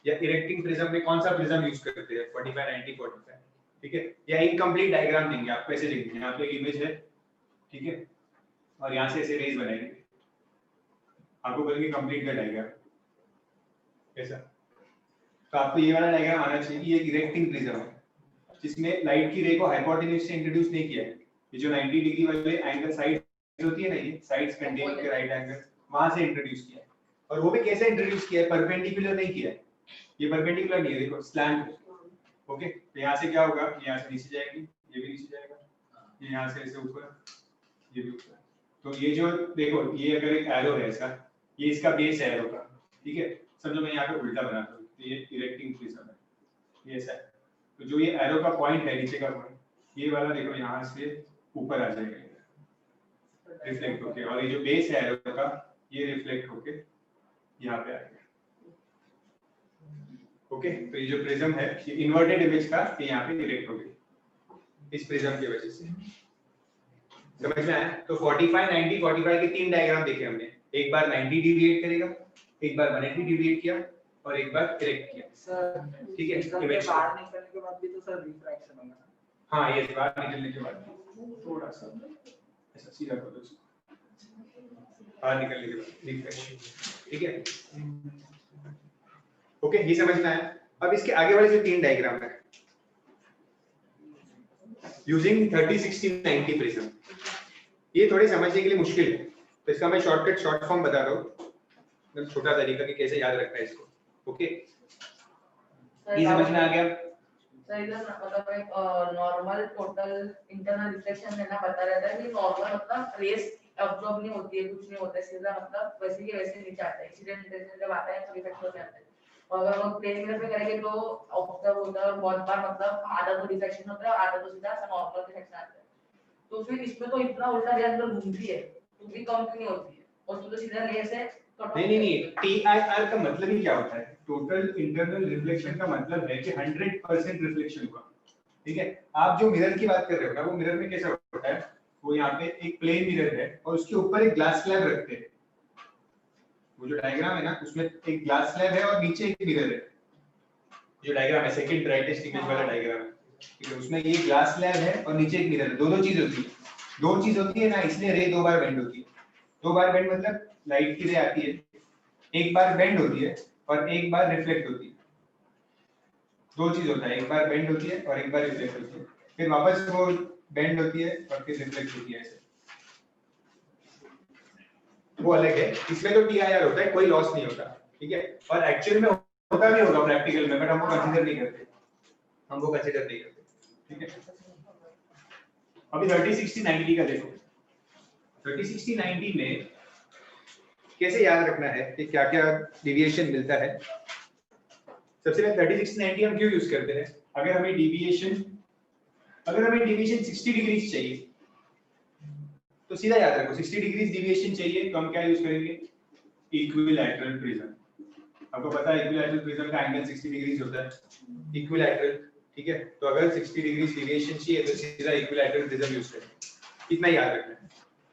या इरेक्टिंग प्रिज्म में कौन सा प्रिज्म यूज करते हैं, 45 90 45, ठीक है, या इनकम्प्लीट डायग्राम देंगे आपको, ऐसे देंगे यहाँ पे एक इमेज है, ठीक है, और यहाँ से ऐसे रेज बनाएंगे, आपको बोलेंगे कंप्लीट का डायग्राम ऐसा। तो आपको ये वाला डायग्राम आना चाहिए कि ये इरेक्टिंग प्रिज्म है जिसमें लाइट की रे को हाइपोटेन्यूज से इंट्रोड्यूस नहीं किया है। ये जो 90 डिग्री वाले एंगल साइड्स होती है ना, ये साइड्स कंटेन के राइट एंगल, वहां से इंट्रोड्यूस किया है। और वो भी कैसे इंट्रोड्यूस किया है? परपेंडिकुलर नहीं किया है, ये परपेंडिकुलर नहीं है, देखो स्लैंट। ओके, तो यहाँ से क्या होगा? यहाँ से नीचे जाएगी, ये भी नीचे जाएगा, ये यहाँ से ऐसे ऊपर, ये भी ऊपर। तो ये जो देखो, ये अगर एक एरो है इसका, ये इसका बेस है एरो का, ठीक है। समझो मैं यहाँ पे उल्टा बनाता हूँ, तो ये इरेक्टिंग प्रिज्म है, ये ऐसा है। तो जो ये एरो का पॉइंट है, नीचे का पॉइंट, ये वाला देखो यहाँ से ऊपर आ जाएगा रिफ्लेक्ट होके, और ये जो बेस है एरो का, ये रिफ्लेक्ट होके यहाँ पे आएगा। ओके, तो ये जो प्रिज्म है, ये इन्वर्टेड इमेज का ये यहाँ पे इरेक्ट हो गई इस प्रिज्म की वजह से। समझ में आया? तो 45, 90, 45 के 3 डायग्राम देखे हमने। एक बार 90 डिविएट करेगा, एक बार 180 डिविएट किया, और एक बार इरेक्ट किया। सर ठीक है, इसका इमेज बाहर निकलने के बाद भी तो सर रिफ्रैक्शन होगा ना। हाँ, ये बाहर निकलने के बाद थोड़ा सा ऐसा सीधा कर दो इसको, बाहर निकलने के बाद रिफ्रेश। ठीक है, ओके, ये समझ में आया। अब इसके आगे वाले जो 3 डायग्राम है, यूजिंग 30, 60, 90 प्रिज्म, ये थोड़े समझने के लिए मुश्किल है, तो इसका मैं शॉर्टकट शॉर्ट फॉर्म बता रहा हूँ, एकदम छोटा तरीका कि कैसे याद रखना है इसको। ओके, ये समझ में आ गया? सर इधर मतलब एक नॉर्मल टोटल इंटरनल रिफ्लेक्शन देना बता रहता है कि नॉर्मल मतलब रेस अब्जॉर्ब नहीं होती है, कुछ नहीं होता है, सीधा मतलब वैसे ही वैसे नीचे आता है। इंसिडेंट इंटरनल जब आता है तो रिफ्लेक्ट हो जाता है, और अगर वो प्लेन मिरर पे करेंगे तो ऑब्जर्व होता है, और बहुत बार मतलब आधा तो रिफ्लेक्शन होता है और आधा तो सीधा नॉर्मल रिफ्लेक्शन आता है। तो फिर इसमें तो इतना उल्टा रेस अंदर घूमती है तो भी कम क्यों नहीं होती है, और तो सीधा रेस है। नहीं, TIR का मतलब ही क्या होता है? टोटल इंटरनल रिफ्लेक्शन का मतलब है कि 100% रिफ्लेक्शन हुआ। ठीक है, आप जो मिरर की बात कर रहे हो ना, वो मिरर में कैसा होता है, वो यहाँ पे एक प्लेन मिरर है और उसके ऊपर एक ग्लास स्लैब रखते हैं। वो जो डायग्राम है ना, उसमें एक ग्लास स्लैब है और नीचे एक मिरर है। जो डायग्राम है सेकंड ब्राइटेस्ट इमेज वाला डायग्राम है, ठीक है, उसमें ये ग्लास स्लैब है और नीचे एक मिरर है। दो चीज होती है, दो चीज होती है ना, इसलिए रे 2 बार बेंड होती है। 2 बार बेंड मतलब लाइट की रे आती है, एक बार बेंड होती है और एक बार रिफ्लेक्ट होती है। दो चीज होता है, एक बार बेंड होती है और एक बार रिफ्लेक्ट होती है, फिर वापस वो बेंड होती है और फिर रिफ्लेक्ट होती है, ऐसे वो अलग है। इसमें तो TIR होता है, कोई लॉस नहीं होता। ठीक है, और एक्चुअल में होता भी होगा प्रैक्टिकल में, बट हम वो कंसीडर नहीं करते, हम वो कंसीडर नहीं करते। ठीक है, अभी 30, 60, 90 का देखो। 30, 60, 90 में कैसे याद रखना है कि क्या क्या डिविएशन मिलता है। सबसे पहले 30, 60, 90 हम क्यों यूज करते हैं? अगर हमें डिविएशन 60 डिग्री चाहिए तो सीधा याद रखो, 60 डिग्री डिविएशन चाहिए तो हम क्या यूज करेंगे? Equilateral prism. आपको पता है इक्विलैटरल प्रिज्म का एंगल 60 डिग्री होता है, इक्विलैटरल। ठीक है, तो अगर 60 डिग्री डिविएशन चाहिए तो सीधा इक्विलैटरल प्रिज्म यूज करेंगे। इतना याद रखना है।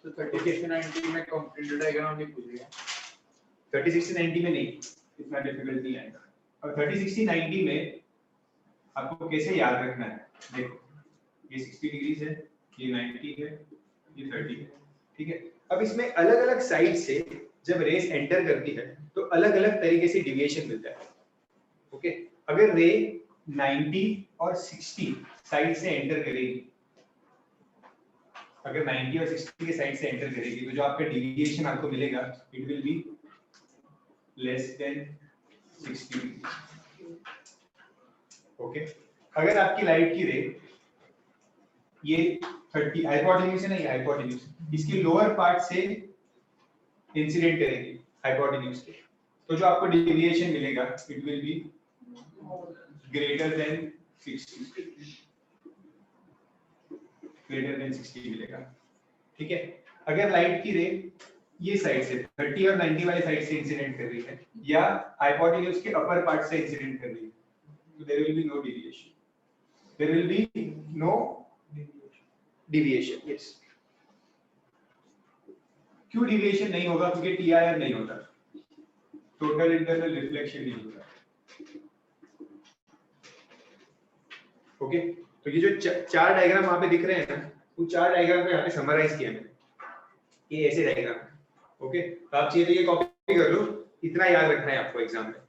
तो 30, 90 में कंप्लीट डायग्राम नहीं पूछ लिया। 30, 60, 90 में नहीं, इतना डिफिकल्ट नहीं आएगा। और 30, 60, 90 में आपको कैसे याद रखना है? देखो, ये 60 डिग्री है, ये 90 है, ये 30 है। ठीक है, अब इसमें अलग-अलग साइड से जब रेस एंटर करती है तो अलग-अलग तरीके से डिविएशन मिलता है। ओके, अगर रे 90 और 60 साइड से एंटर करेगी, अगर 90 और 60 के साइड से एंटर करेगी, तो जो आपका डिविएशन आपको मिलेगा, it will be less than 60 degree. Okay, अगर आपकी लाइट की रे ये 30 हाइपोटेन्यूज है ना, ये हाइपोटेन्यूज, इसकी लोअर पार्ट से इंसिडेंट करेगी हाइपोटेन्यूज के, तो जो आपको डिविएशन मिलेगा it will be greater than 60, greater than 60 मिलेगा। ठीक है, अगर लाइट की रे ये साइड से 30 और 90 वाले साइड से इंसिडेंट कर रही है या हाइपोटेन्यूज के अपर पार्ट से इंसिडेंट कर रही है, तो there will be no deviation, there will be no deviation. Yes, क्यों डेविएशन नहीं होगा? क्योंकि TIR नहीं होता, टोटल इंटरनल रिफ्लेक्शन नहीं होता। ओके, तो ये जो चार डायग्राम वहां पे दिख रहे हैं ना, वो 4 डायग्राम को यहाँ पे समराइज किया मैंने, ये ऐसे डायग्राम है। ओके, तो आप चाहिए तो ये कॉपी कर लो, इतना याद रखना है आपको एग्जाम में।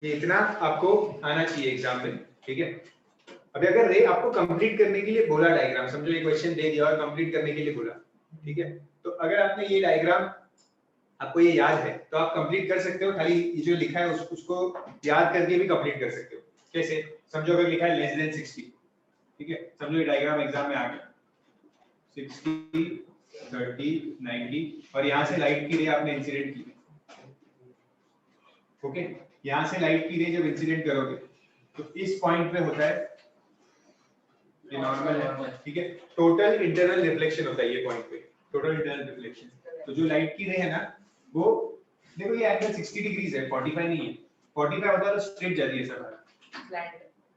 ये इतना आपको आना चाहिए एग्जाम में। ठीक है, अभी अगर रे आपको कंप्लीट करने के लिए बोला डायग्राम, समझो ये क्वेश्चन दे दिया और कंप्लीट करने के लिए बोला, ठीक है, तो अगर आपने ये डायग्राम आपको ये याद है तो आप कंप्लीट कर सकते हो, खाली ये जो लिखा है उसको याद करके भी कंप्लीट कर सकते हो। कैसे? समझो अगर लिखा है लेस देन 60, ठीक है, समझो ये डायग्राम एग्जाम में आ गया 60 30 90 और यहाँ से लाइट की रे आपने इंसिडेंट की, ओके, यहाँ से लाइट की रे जब इंसिडेंट करोगे तो इस पॉइंट पे होता है ये नॉर्मल है, ठीक है, टोटल इंटरनल रिफ्लेक्शन होता है ये पॉइंट पे, टोटल इंटरनल रिफ्लेक्शन। तो जो लाइट की रे है ना वो देखो ये एंगल 60 डिग्रीज है, 45 नहीं है, 45 होता है तो स्ट्रेट जाती है सब,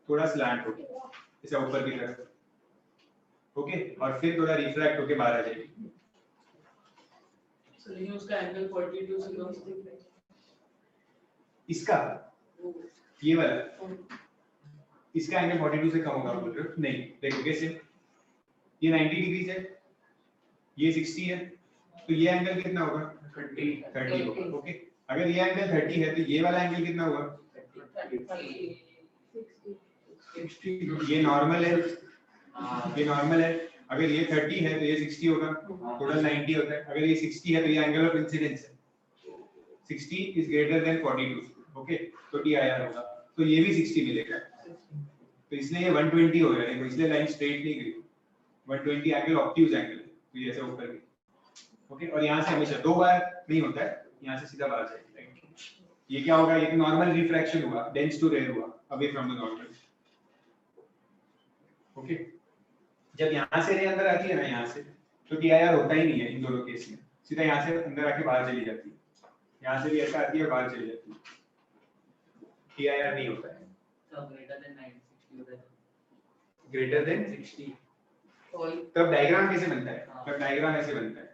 थोड़ा स्लैंट होके ऐसा ऊपर की तरफ, ओके, और फिर थोड़ा रिफ्रैक्ट होके बाहर आ जाएगी। So you use का angle 42 से कम से इसका ये वाला इसका एंगल 42 से कम होगा बोल रहे हो? नहीं, देखो कैसे, ये 90 डिग्रीज है, ये 60 है, तो ये एंगल कितना होगा? 30 होगा, ओके। अगर ये एंगल 30 है तो ये वाला एंगल कितना होगा? 60। ये नॉर्मल है, ये नॉर्मल है, अगर ये 30 है तो ये 60 होगा, टोटल 90 होता है। अगर ये 60 है तो ये एंगल ऑफ इंसिडेंस है, 60 इज ग्रेटर देन 42, ओके, तो टी आईआर होगा, तो ये भी 60 मिलेगा, तो इसलिए ये 120 हो जाएगा, इसलिए लाइन स्ट्रेट नहीं गई, 120 एंगल ऑब्ट्यूज एंगल है, तो ये ऐसे ऊपर गई, ओके। और यहाँ से हमेशा 2 बार नहीं होता है, यहाँ से सीधा बाहर जाएगा। ये क्या होगा? ये नॉर्मल रिफ्रैक्शन हुआ, डेंस टू रेयर हुआ, away from the normal, okay. जब यहाँ से रे अंदर आती है ना, यहाँ से, तो टीआईआर होता ही नहीं है इन दोनों केस में, सीधा यहाँ से अंदर आके बाहर चली जाती है, यहाँ से भी ऐसा आती है और बाहर चली जाती है, टीआईआर नहीं होता है। तो greater than 90 होता है, ग्रेटर देन 60 तब डायग्राम कैसे बनता है? तब डायग्राम ऐसे बनता है,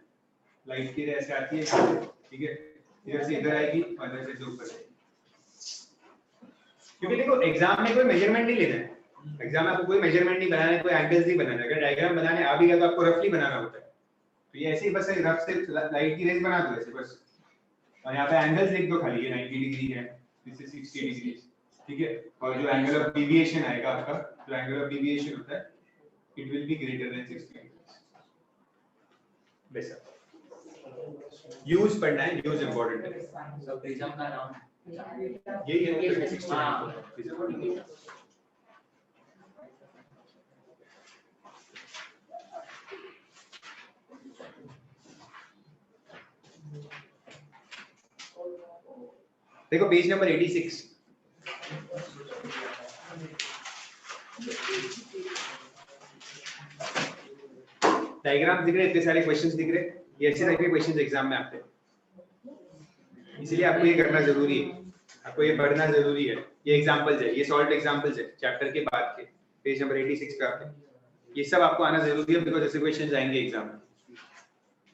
लाइट की रे ऐसे आती है यहाँ से, ठीक है, इधर से इधर आएगी और इधर से ऊपर आएगी, क्योंकि देखो एग्जाम में कोई मेजरमेंट नहीं लेना है, एग्जाम में आपको कोई मेजरमेंट नहीं बनाना है, कोई एंगल्स नहीं बनाना है, अगर डायग्राम बनाने आ भी गया तो आपको रफली बनाना होता है, तो ये ऐसे ही बस रफ से लाइट की रेंज बना दो ऐसे बस, और यहाँ पे एंगल्स लिख दो खाली, ये 90 डिग्री है, दिस इज 60 डिग्री, ठीक है, और जो एंगल ऑफ डेविएशन आएगा आपका, जो एंगल ऑफ डेविएशन होता है it will be greater than 60 वैसा। यूज पढ़ना है, यूज इंपॉर्टेंट है, सब प्रिज्म का नाम यही है 60 हाँ। देखो पेज नंबर 86, डायग्राम दिख रहे, इतने सारे क्वेश्चंस दिख रहे, ये ऐसे टाइप के क्वेश्चंस एग्जाम में आते हैं, इसलिए आपको ये करना जरूरी है, आपको ये पढ़ना जरूरी है। ये एग्जांपल्स है, ये सॉल्व एग्जांपल्स है चैप्टर के बाद के, पेज नंबर 86 पे आते हैं, ये सब आपको आना जरूरी है, बिकॉज़ ऐसे क्वेश्चंस आएंगे एग्जाम में,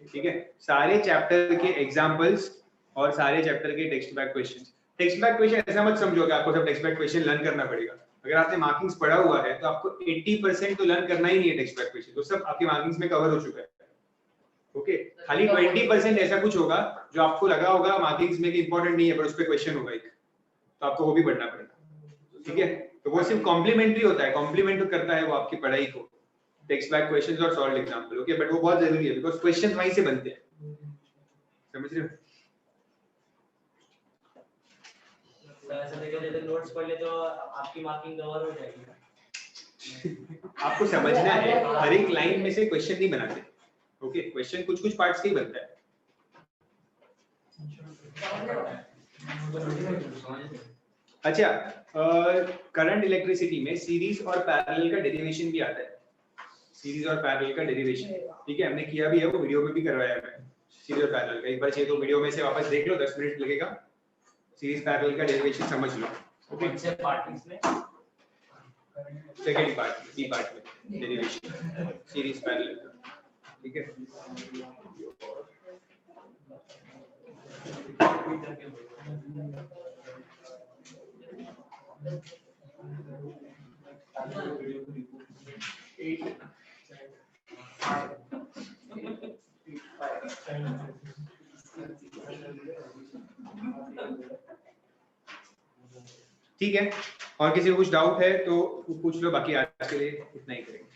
ठीक है। सारे चैप्टर के एग्जांपल्स और सारे चैप्टर के text back questions, text back question ऐसा मत समझो कि आपको सब टेक्स्ट बैक क्वेश्चन लर्न करना पड़ेगा, अगर आपने मार्किंग्स पढ़ा हुआ है तो आपको 80% तो लर्न करना ही नहीं है टेक्स्ट बैक क्वेश्चन, तो सब आपके मार्किंग्स में कवर हो चुका है, ओके। खाली 20% ऐसा कुछ होगा जो आपको लगा होगा मार्किंग्स में कि इंपॉर्टेंट नहीं है, पर उस पे क्वेश्चन होगा एक, तो आपको वो भी पढ़ना पड़ेगा, ठीक है। तो वो सिर्फ कॉम्प्लीमेंट्री होता है, कॉम्प्लीमेंट करता है वो आपकी पढ़ाई को, टेक्स्ट बैक क्वेश्चंस और सॉल्व एग्जांपल, ओके, बट वो बहुत जरूरी है बिकॉज़ क्वेश्चंस वहीं से बनते हैं, समझ रहे हो। ऐसा देखो जब नोट्स पढ़ ले तो आपकी मार्किंग कवर हो जाएगी। आपको समझना है, हर एक लाइन में से क्वेश्चन नहीं बनाते, ओके, क्वेश्चन कुछ कुछ पार्ट्स से ही बनता है। अच्छा, करंट इलेक्ट्रिसिटी में सीरीज और पैरेलल का डेरिवेशन भी आता है, सीरीज और पैरेलल का डेरिवेशन, ठीक है, हमने किया भी है, वो वीडियो में भी करवाया है सीरीज और पैरेलल का, एक बार चाहिए तो वीडियो में से वापस देख लो, 10 मिनट लगेगा, सीरीज पैरेलल का डेरिवेशन समझ लो, ओके। कौन से पार्ट इसमें? सेकंड पार्ट, सी पार्ट में डेरिवेशन सीरीज पैरेलल का, ठीक है। ठीक है, और किसी को कुछ डाउट है तो पूछ लो, बाकी आज के लिए इतना ही करेंगे।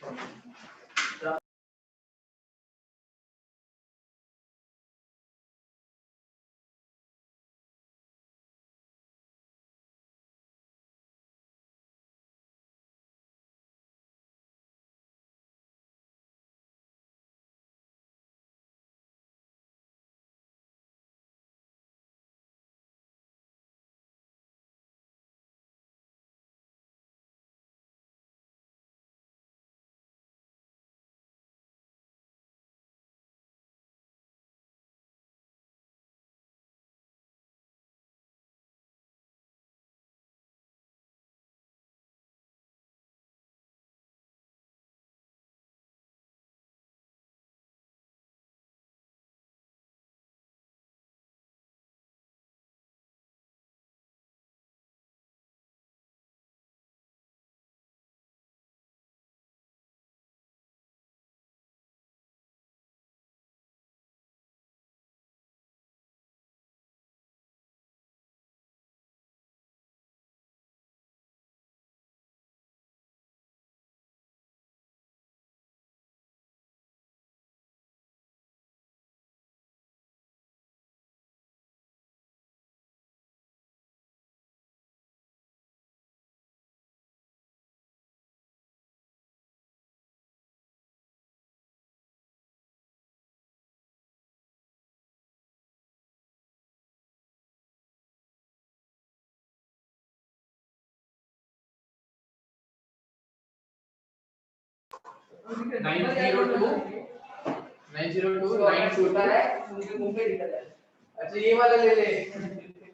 नाइन जीरो टू मुंबई निकल है। अच्छा ये वाला ले ले